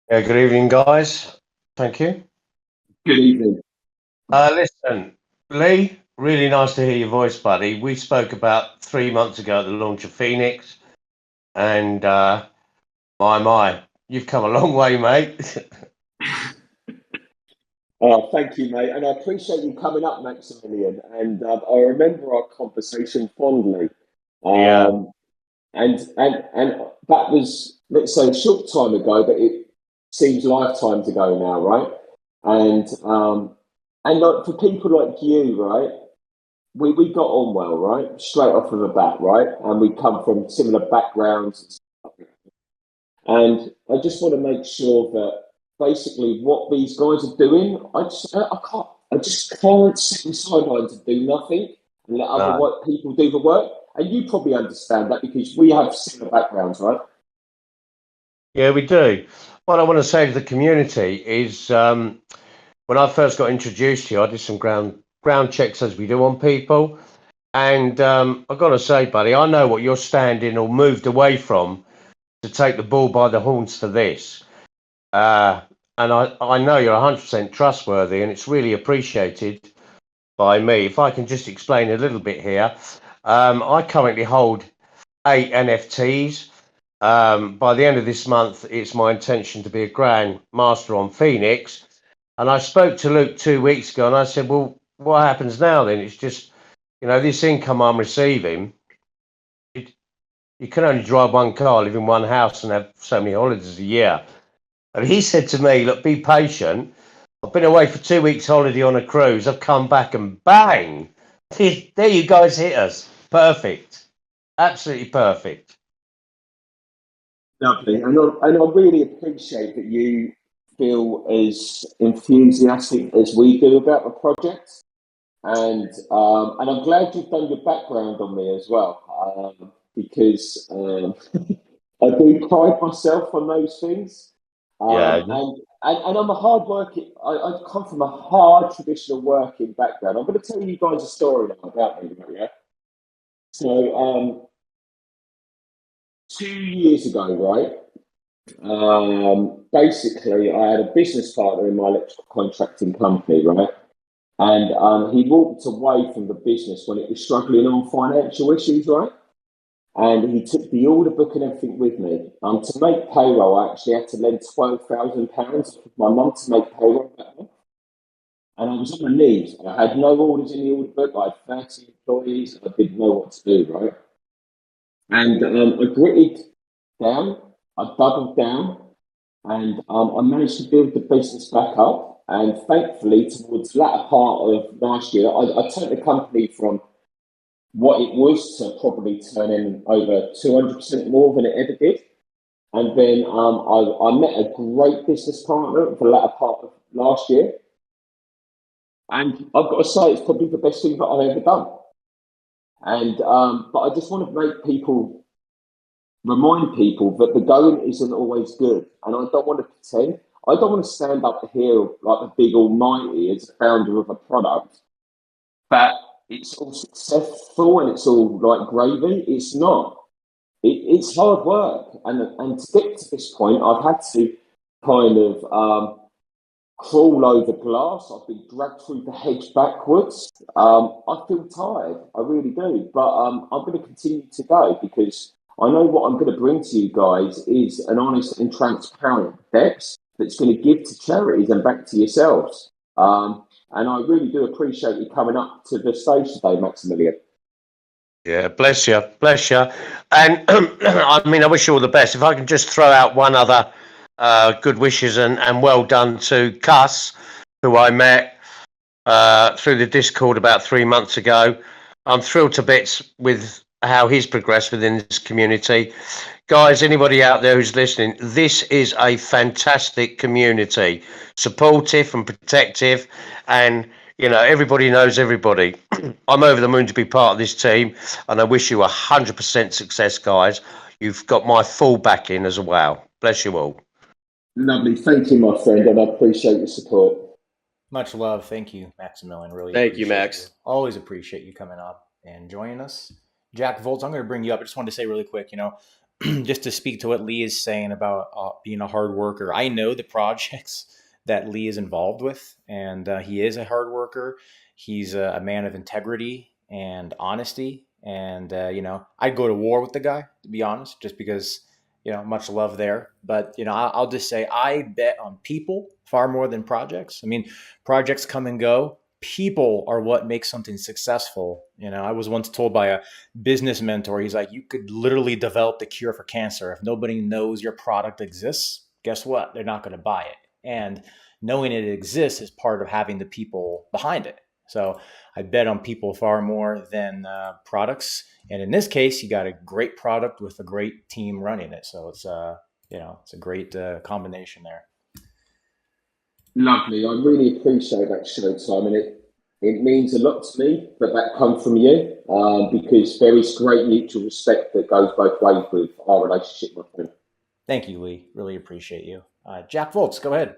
Yeah, good evening, guys. Thank you. Good evening. Listen, Lee, really nice to hear your voice, buddy. We spoke about 3 months ago at the launch of Phoenix, and my, you've come a long way, mate. Oh, thank you, mate. And I appreciate you coming up, Maximilian. And I remember our conversation fondly. Yeah. And that was, let's say, a short time ago, but it seems lifetimes ago now, right? And like for people like you, right? We got on well, right? Straight off of the bat, right? And we come from similar backgrounds. And I just want to make sure that basically what these guys are doing, I just can't sit on the sidelines and do nothing and let other white people do the work. And you probably understand that because we have similar backgrounds, right? Yeah, we do. What I want to say to the community is when I first got introduced to you, I did some ground checks as we do on people. And I've got to say, buddy, I know what you're standing or moved away from to take the bull by the horns for this. And I know you're 100% trustworthy, and it's really appreciated by me. If I can just explain a little bit here, I currently hold 8 NFTs. By the end of this month, it's my intention to be a Grand Master on Phoenix. And I spoke to Luke 2 weeks ago, and I said, well, what happens now then? It's just, this income I'm receiving, you can only drive one car, live in one house, and have so many holidays a year. And he said to me, look, be patient. I've been away for 2 weeks holiday on a cruise. I've come back and bang, there you guys hit us. Perfect. Absolutely perfect. Lovely. And I really appreciate that you feel as enthusiastic as we do about the project. And I'm glad you've done your background on me as well, because I do pride myself on those things. Yeah. And I'm a hard working. I come from a hard traditional working background. I'm going to tell you guys a story now about me, yeah. So 2 years ago, right? Basically, I had a business partner in my electrical contracting company, right? And he walked away from the business when it was struggling on financial issues, right? And he took the order book and everything with me. To make payroll, I actually had to lend £12,000 of my mum to make payroll that month. And I was on my knees. I had no orders in the order book. I had 30 employees. And I didn't know what to do, right? And I gritted down. I doubled down. And I managed to build the business back up. And thankfully, towards the latter part of last year, I turned the company from what it was to probably turn in over 200% more than it ever did. And then I met a great business partner for the latter part of last year. And I've got to say, it's probably the best thing that I've ever done. And but I just want to remind people that the going isn't always good. And I don't want to pretend. I don't want to stand up here like the big almighty as a founder of a product that it's all successful and it's all like gravy. It's not. It's hard work. And to get to this point, I've had to kind of crawl over glass. I've been dragged through the hedge backwards. I feel tired. I really do. But I'm going to continue to go because I know what I'm going to bring to you guys is an honest and transparent depth that's going to give to charities and back to yourselves. And I really do appreciate you coming up to the stage today, Maximilian. Yeah, bless you, bless you. And I mean, I wish you all the best. If I can just throw out one other good wishes and well done to Cuss, who I met through the Discord about 3 months ago. I'm thrilled to bits with how he's progressed within this community. Guys, anybody out there who's listening, this is a fantastic community, supportive and protective, and you know, everybody knows everybody. I'm over the moon to be part of this team, and I wish you 100% success, guys. You've got my full backing as well. Bless you all. Lovely. Thank you, my friend, and I appreciate your support. Much love. Thank you, Maximilian. Really Thank you, appreciate Max. Always appreciate you coming up and joining us. Jack Volts, I'm going to bring you up. I just wanted to say really quick, just to speak to what Lee is saying about being a hard worker. I know the projects that Lee is involved with, and he is a hard worker. He's a man of integrity and honesty. And, I'd go to war with the guy, to be honest, just because, much love there. But, I'll just say I bet on people far more than projects. I mean, projects come and go. People are what makes something successful. I was once told by a business mentor, he's like, you could literally develop the cure for cancer. If nobody knows your product exists, guess what? They're not going to buy it. And knowing it exists is part of having the people behind it. So I bet on people far more than products. And in this case, you got a great product with a great team running it. So it's it's a great combination there. Lovely. I really appreciate that, Showtime, and it means a lot to me that comes from you, because there is great mutual respect that goes both ways with our relationship, my friend. Thank you, Lee. Really appreciate you. Jack Volts, go ahead.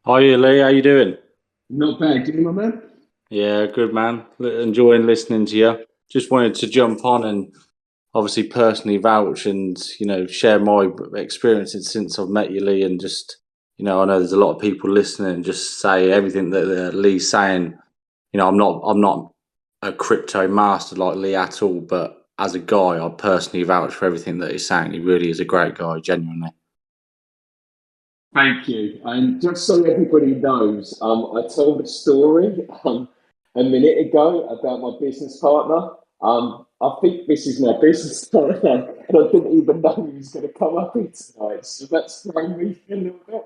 Hi, Lee. How you doing? Not bad, you, my man? Yeah, good, man. Enjoying listening to you. Just wanted to jump on and obviously personally vouch and, share my experiences since I've met you, Lee, and just, I know there's a lot of people listening and just say everything that Lee's saying. I'm not a crypto master like Lee at all, but as a guy, I personally vouch for everything that he's saying. He really is a great guy, genuinely. Thank you. And just so everybody knows, I told a story a minute ago about my business partner. I think this is my business partner, and I didn't even know he was going to come up here tonight. So that's thrown me a little bit.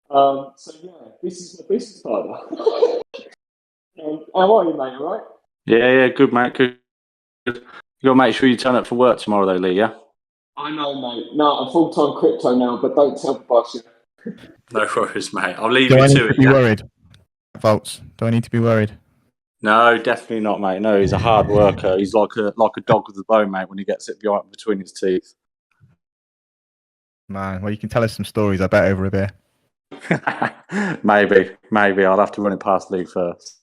So yeah, this is my business partner. How are you, mate? All right? Yeah, good, mate. Good. You got to make sure you turn up for work tomorrow, though, Lee, yeah? I know, mate. No, I'm full-time crypto now, but don't tell the boss. No worries, mate. I'll leave Do I you need to to it. be worried? Volts, do I need to be worried? No, definitely not, mate. No, he's a hard worker. He's like a dog with a bone, mate, when he gets it between his teeth. Man, well, you can tell us some stories, I bet, over a beer. Maybe. I'll have to run it past Lee first.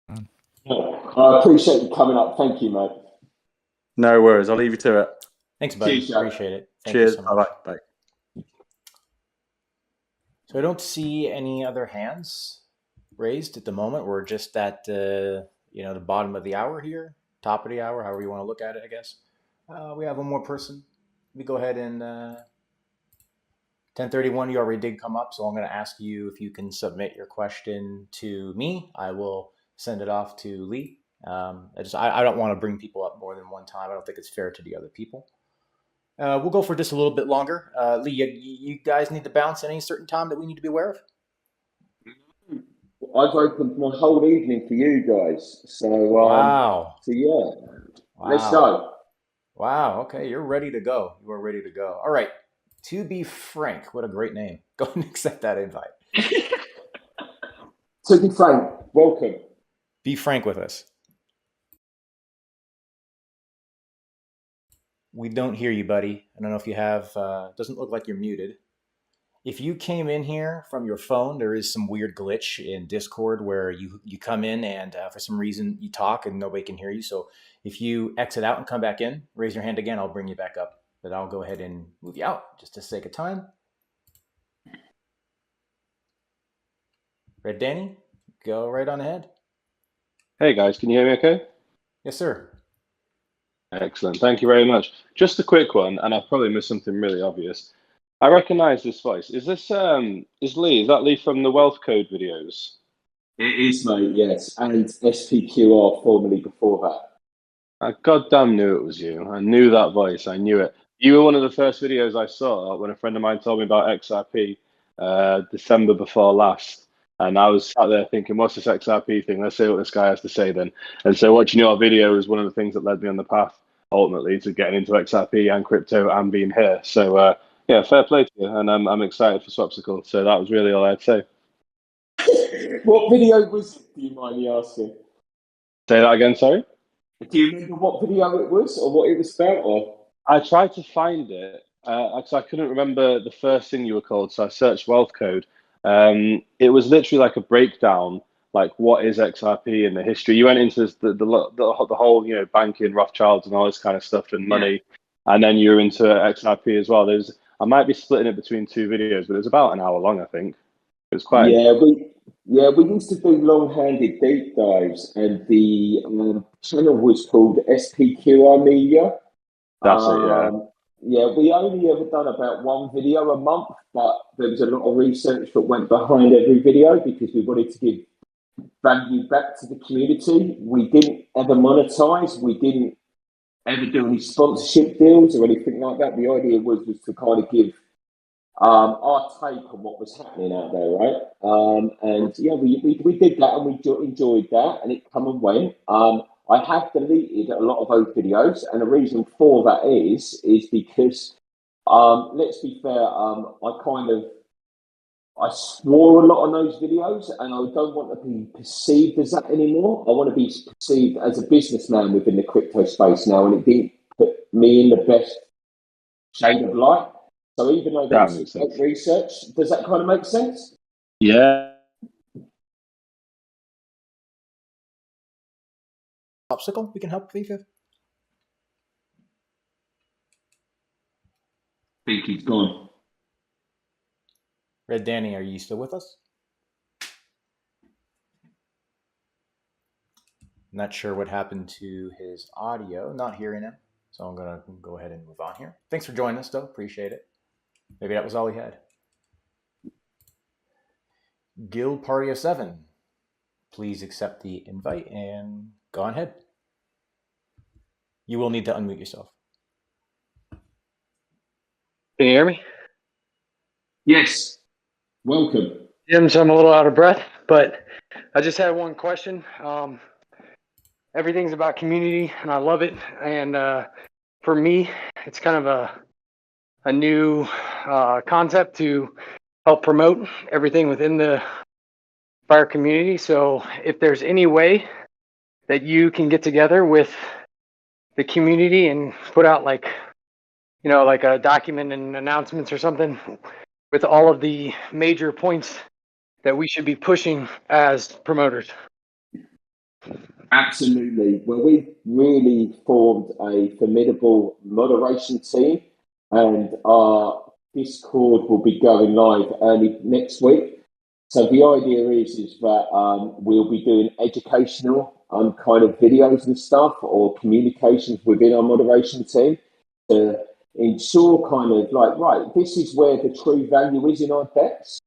I appreciate you coming up. Thank you, mate. No worries. I'll leave you to it. Thanks, buddy. Cheers, Jack. Appreciate it. Thank Cheers. you so much. Bye. So I don't see any other hands raised at the moment. We're just at the bottom of the hour here, top of the hour, however you want to look at it, I guess. We have one more person. Let me go ahead and 10:31. You already did come up, so I'm going to ask you if you can submit your question to me. I will send it off to Lee. I don't want to bring people up more than one time. I don't think it's fair to the other people. We'll go for just a little bit longer. Lee, you guys need to bounce at any certain time that we need to be aware of? I've opened my whole evening for you guys. So, wow. So, yeah. Wow. Let's go. Wow. Okay. You're ready to go. You are ready to go. All right. To be frank, what a great name. Go and accept that invite. To be frank, welcome. Be frank with us. We don't hear you, buddy. I don't know if you have, doesn't look like you're muted. If you came in here from your phone, there is some weird glitch in Discord where you come in and for some reason you talk and nobody can hear you. So if you exit out and come back in, raise your hand again, I'll bring you back up. But I'll go ahead and move you out just to sake of time. Red Danny, go right on ahead. Hey guys, can you hear me okay? Yes, sir. Excellent. Thank you very much. Just a quick one, and I've probably missed something really obvious. I recognise this voice. Is this is Lee? Is that Lee from the Wealth Code videos? It is, mate, yes. And SPQR formerly before that. I goddamn knew it was you. I knew that voice. I knew it. You were one of the first videos I saw when a friend of mine told me about XRP December before last. And I was sat there thinking, what's this XRP thing? Let's see what this guy has to say then. And so watching your video was one of the things that led me on the path, ultimately, to getting into XRP and crypto and being here. So, yeah, fair play to you. And I'm excited for Swapsicle. So that was really all I had to say. What video was it, do you mind me asking? Say that again, sorry? Do you remember what video it was or what it was about? Or? I tried to find it because I couldn't remember the first thing you were called, so I searched Wealth Code. It was literally like a breakdown, like what is XRP and the history. You went into the whole, banking, Rothschilds and all this kind of stuff and money, and then you were into XRP as well. I might be splitting it between two videos, but it was about an hour long, I think. It was quite. We used to do long-handed deep dives, and the channel was called SPQR Media. That's it, yeah. Yeah, we only ever done about one video a month, but there was a lot of research that went behind every video because we wanted to give value back to the community. We didn't ever monetize. We didn't ever do any sponsorship deals or anything like that. The idea was to kind of give our take on what was happening out there, right? And yeah, we did that and we enjoyed that, and it come and went. I have deleted a lot of those videos, and the reason for that is because, let's be fair, I swore a lot on those videos, and I don't want to be perceived as that anymore. I want to be perceived as a businessman within the crypto space now, and it didn't put me in the best shade of light. So even though that's research, does that kind of make sense? Yeah. Swapsicle, we can help with you. I think he's gone. Red Danny, are you still with us? Not sure what happened to his audio. Not hearing him. So I'm going to go ahead and move on here. Thanks for joining us, though. Appreciate it. Maybe that was all he had. Guild Party of 7. Please accept the invite and go on ahead. You will need to unmute yourself. Can you hear me? Yes. Welcome. Jim, so I'm a little out of breath, but I just had one question. Everything's about community, and I love it. And for me, it's kind of a new concept to help promote everything within the fire community. So if there's any way that you can get together with the community and put out like a document and announcements or something with all of the major points that we should be pushing as promoters. Absolutely. Well, we've really formed a formidable moderation team, and our Discord will be going live early next week. So the idea is that we'll be doing educational kind of videos and stuff, or communications within our moderation team to ensure kind of like, right, this is where the true value is in our decks,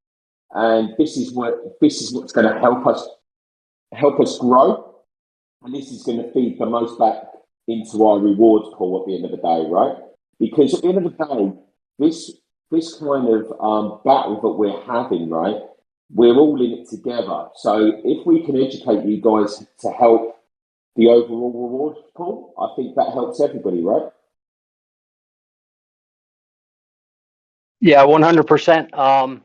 and this is what's going to help us grow, and this is going to feed the most back into our rewards pool at the end of the day, right? Because at the end of the day, this kind of battle that we're having, right, we're all in it together. So if we can educate you guys to help the overall reward pool, I think that helps everybody, right? Yeah, 100%.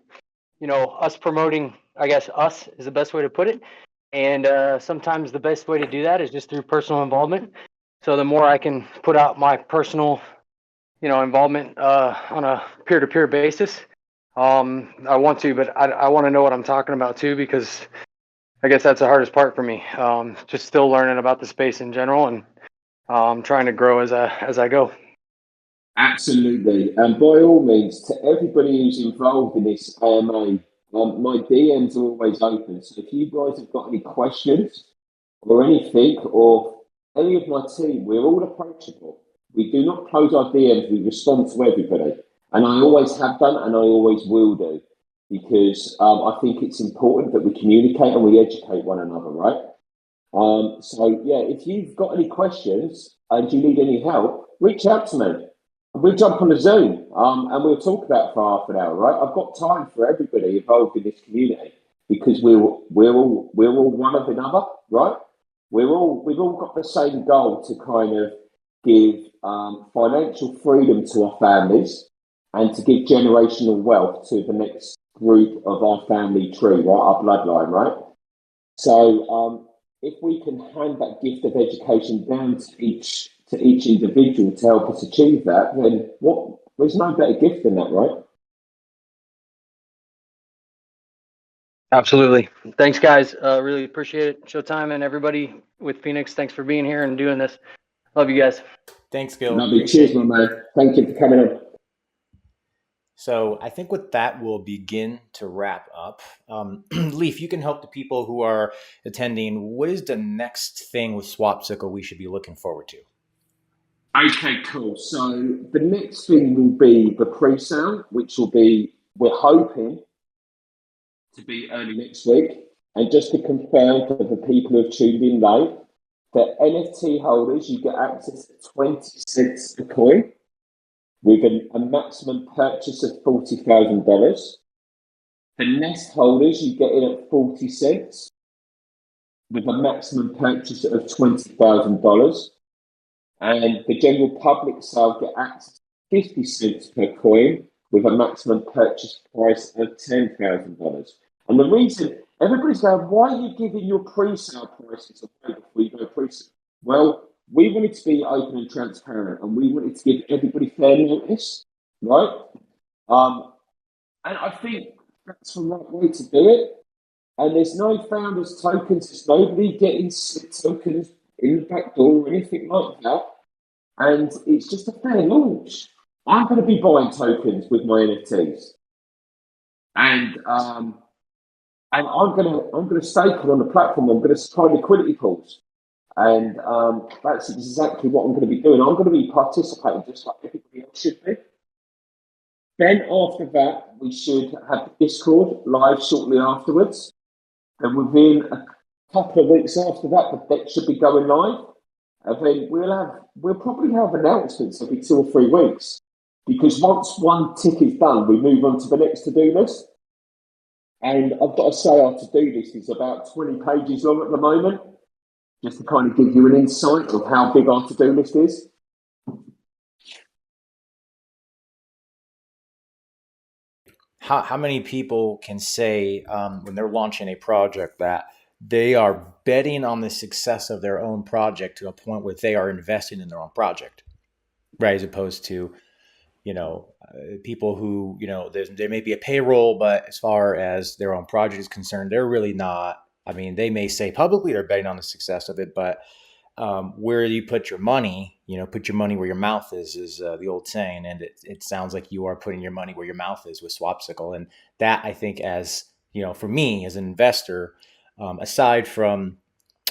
Us promoting, I guess us is the best way to put it. And sometimes the best way to do that is just through personal involvement. So the more I can put out my personal, involvement on a peer-to-peer basis, I want to, but I want to know what I'm talking about too, because I guess that's the hardest part for me. Just still learning about the space in general, and trying to grow as I go. Absolutely. And by all means, to everybody who's involved in this AMA, my DMs are always open. So if you guys have got any questions or anything, or any of my team, we're all approachable. We do not close our DMs. We respond to everybody. And I always have done, and I always will do, because I think it's important that we communicate and we educate one another, right? So, yeah, if you've got any questions and you need any help, reach out to me. We'll jump on a Zoom and we'll talk about it for half an hour, right? I've got time for everybody involved in this community because we're all one of another, right? We've all got the same goal to kind of give financial freedom to our families and to give generational wealth to the next group of our family tree, right? Our bloodline, right? So if we can hand that gift of education down to each individual to help us achieve that, then there's no better gift than that, right? Absolutely. Thanks, guys. Really appreciate it. Showtime and everybody with Phoenix, thanks for being here and doing this. Love you guys. Thanks, Gil. Lovely. Cheers, my man. Thank you for coming on. So I think with that, we'll begin to wrap up. Leaf, you can help the people who are attending. What is the next thing with Swapsicle we should be looking forward to? Okay, cool. So the next thing will be the pre-sale, which will be, we're hoping to be early next week. And just to confirm for the people who have tuned in late, for NFT holders, you get access to 20 cents a coin with a maximum purchase of $40,000. For Nest holders, you get in at 40 cents with a maximum purchase of $20,000. And the general public sale get access to 50 cents per coin with a maximum purchase price of $10,000. And the reason everybody's going, why are you giving your pre-sale prices away before you go pre-sale? Well, we wanted to be open and transparent, and we wanted to give everybody fair notice, right? And I think that's the right way to do it. And there's no founders tokens, there's nobody getting tokens in the back door or anything like that. And it's just a fair launch. I'm going to be buying tokens with my NFTs, and I'm going to stake it on the platform. I'm going to try liquidity pools, and that's exactly what I'm going to be doing. I'm going to be participating just like everybody else should be. Then after that, we should have Discord live shortly afterwards, and within a couple of weeks after that, the deck should be going live. And then we'll probably have announcements every 2 or 3 weeks, because once one tick is done, we move on to the next to-do list. And I've got to say, our to-do list is about 20 pages long at the moment, just to kind of give you an insight of how big our to-do list is. How many people can say when they're launching a project that they are betting on the success of their own project to a point where they are investing in their own project, right? As opposed to, people who, there may be a payroll, but as far as their own project is concerned, they're really not. I mean, they may say publicly they're betting on the success of it, but where you put your money, put your money where your mouth is the old saying. And it sounds like you are putting your money where your mouth is with Swapsicle. And that, I think, as, for me as an investor, aside from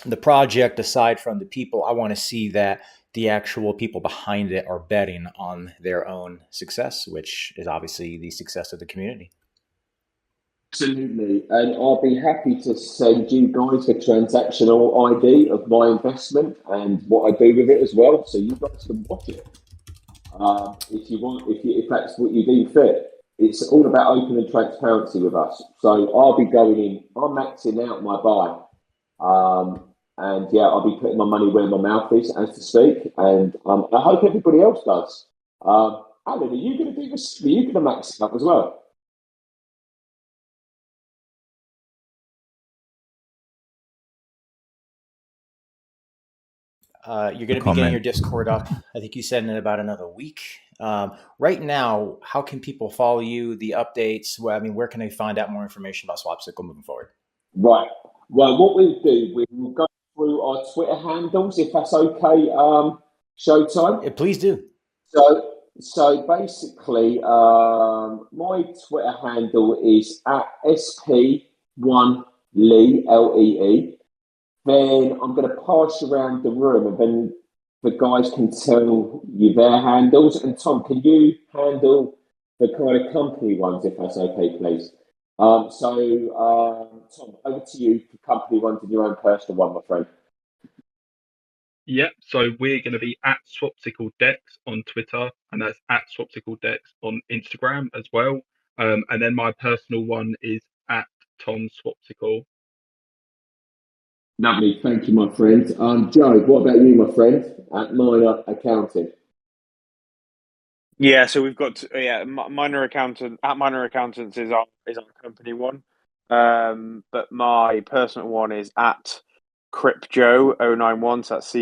the project, aside from the people, I want to see that the actual people behind it are betting on their own success, which is obviously the success of the community. Absolutely. And I'll be happy to send you guys the transactional ID of my investment and what I do with it as well, so you guys can watch it if you want, if that's what you deem fit. It's all about open and transparency with us. So I'll be going in, I'm maxing out my buy. And yeah, I'll be putting my money where my mouth is, as to speak. And I hope everybody else does. Alan, are you going to do this? Are you going to max it up as well? You're going to be getting your Discord up, I think you said, in about another week. Right now, how can people follow you, the updates? Well, where can they find out more information about Swapsicle moving forward? Right. Well, what we'll do, we will go through our Twitter handles, if that's okay, Showtime. Yeah, please do. So basically, my Twitter handle is at SP1Lee, Lee. then I'm going to pass around the room, and then the guys can tell you their handles. And Tom, can you handle the kind of company ones, if that's okay, please? Tom, over to you for company ones and your own personal one, my friend. Yep. So we're going to be at Swapsicle Dex on Twitter, and that's at Swapsicle Dex on Instagram as well. And then my personal one is at Tom Swapsicle. Lovely, thank you, my friend. Joe, what about you, my friend, at Minor Accounting? Yeah, so we've got Minor Accountant at Minor Accountants is our company one, but my personal one is at CryptJo091. So that's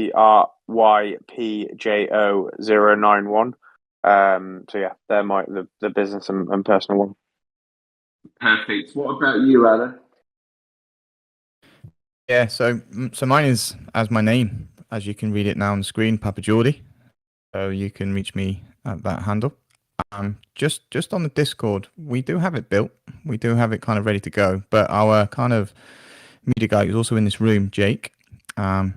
CRYPJO091. So yeah, they're the business and personal one. Perfect. What about you, Anna? Yeah, so mine is as my name, as you can read it now on the screen, Papa Geordie. So you can reach me at that handle. Just on the Discord, we do have it built. We do have it kind of ready to go. But our kind of media guy who's also in this room, Jake,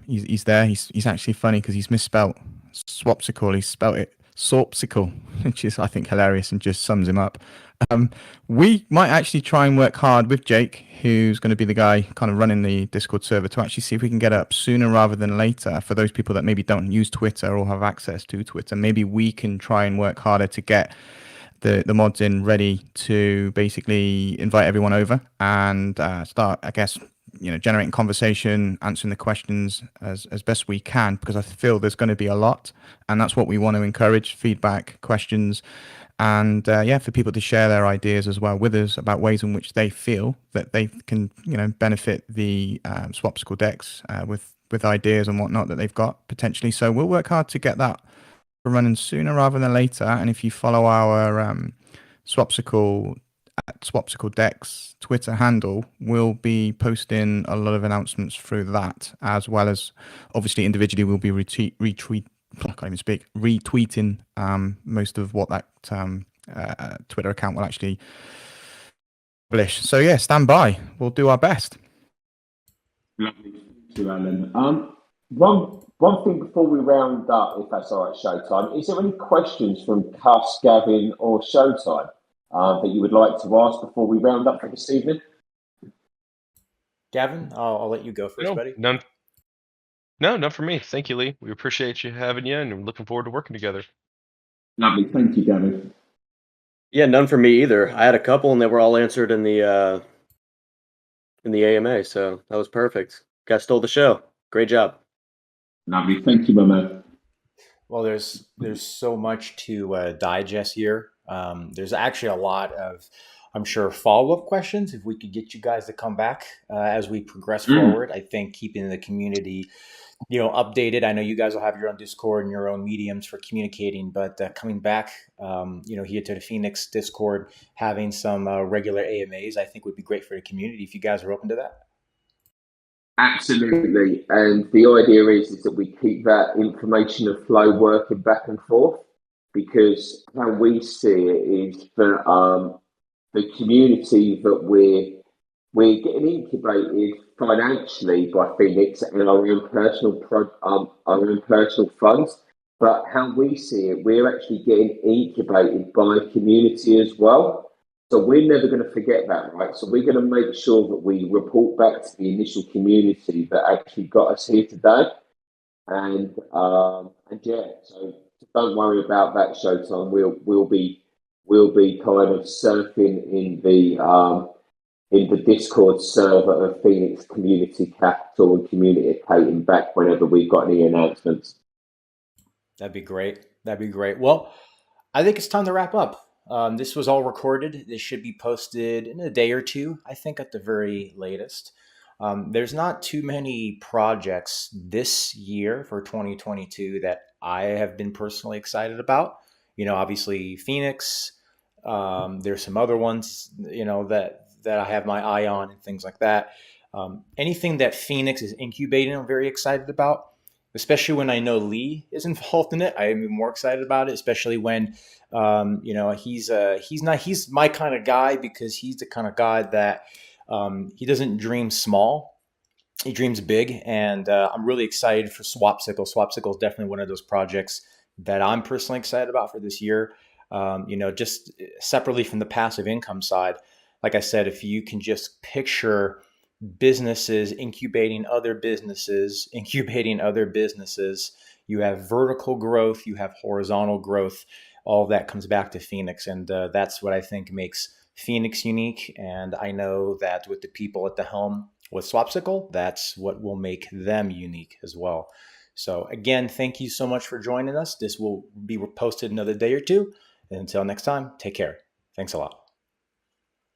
he's there. He's actually funny because he's misspelt Swapsicle. He spelt it Swapsicle, which is I think hilarious and just sums him up. We might actually try and work hard with Jake, who's going to be the guy kind of running the Discord server, to actually see if we can get it up sooner rather than later. For those people that maybe don't use Twitter or have access to Twitter, maybe we can try and work harder to get the mods in ready to basically invite everyone over and start, I guess, generating conversation, answering the questions as best we can, because I feel there's going to be a lot, and that's what we want to encourage: feedback, questions, and for people to share their ideas as well with us about ways in which they feel that they can, benefit the Swapsicle Dex with ideas and whatnot that they've got potentially. So we'll work hard to get that running sooner rather than later. And if you follow our Swapsicle Dex Twitter handle, we'll be posting a lot of announcements through that, as well as obviously individually we'll be retweeting most of what that Twitter account will actually publish. So yeah, stand by. We'll do our best. Lovely. Thank you, Alan. One thing before we round up, if that's all right, Showtime, is there any questions from Cuss, Gavin, or Showtime that you would like to ask before we round up for this evening? Gavin, I'll let you go first, buddy. None. No, not for me. Thank you, Lee. We appreciate you having you, and we're looking forward to working together. Lovely. Thank you, Gavin. Yeah, none for me either. I had a couple, and they were all answered in the AMA, so that was perfect. Guys stole the show. Great job. Lovely. Thank you, my man. Well, there's so much to digest here. There's actually a lot of, I'm sure, follow-up questions. If we could get you guys to come back as we progress forward, I think keeping the community, updated. I know you guys will have your own Discord and your own mediums for communicating, but coming back, here to the Phoenix Discord, having some regular AMAs, I think would be great for the community if you guys are open to that. Absolutely. And the idea is that we keep that information and flow working back and forth, because how we see it is that the community that we're getting incubated financially by Phoenix and our own personal funds. But how we see it, we're actually getting incubated by a community as well. So we're never going to forget that, right? So we're going to make sure that we report back to the initial community that actually got us here today. And yeah, so don't worry about that, Showtime. We'll be kind of surfing in the Discord server of Phoenix Community Capital and communicating back whenever we've got any announcements. That'd be great. Well, I think it's time to wrap up. This was all recorded. This should be posted in a day or two, I think, at the very latest. There's not too many projects this year for 2022 that I have been personally excited about. Obviously Phoenix. There's some other ones, that I have my eye on and things like that. Anything that Phoenix is incubating, I'm very excited about. Especially when I know Lee is involved in it, I am more excited about it. Especially when, he's my kind of guy, because he's the kind of guy that he doesn't dream small. he dreams big, and I'm really excited for Swapsicle. Swapsicle is definitely one of those projects that I'm personally excited about for this year. Just separately from the passive income side, like I said, if you can just picture businesses incubating other businesses, you have vertical growth, you have horizontal growth. All of that comes back to Phoenix, and that's what I think makes Phoenix unique. And I know that with the people at the helm with Swapsicle, that's what will make them unique as well. So again, thank you so much for joining us. This will be posted another day or two. And until next time, take care. Thanks a lot.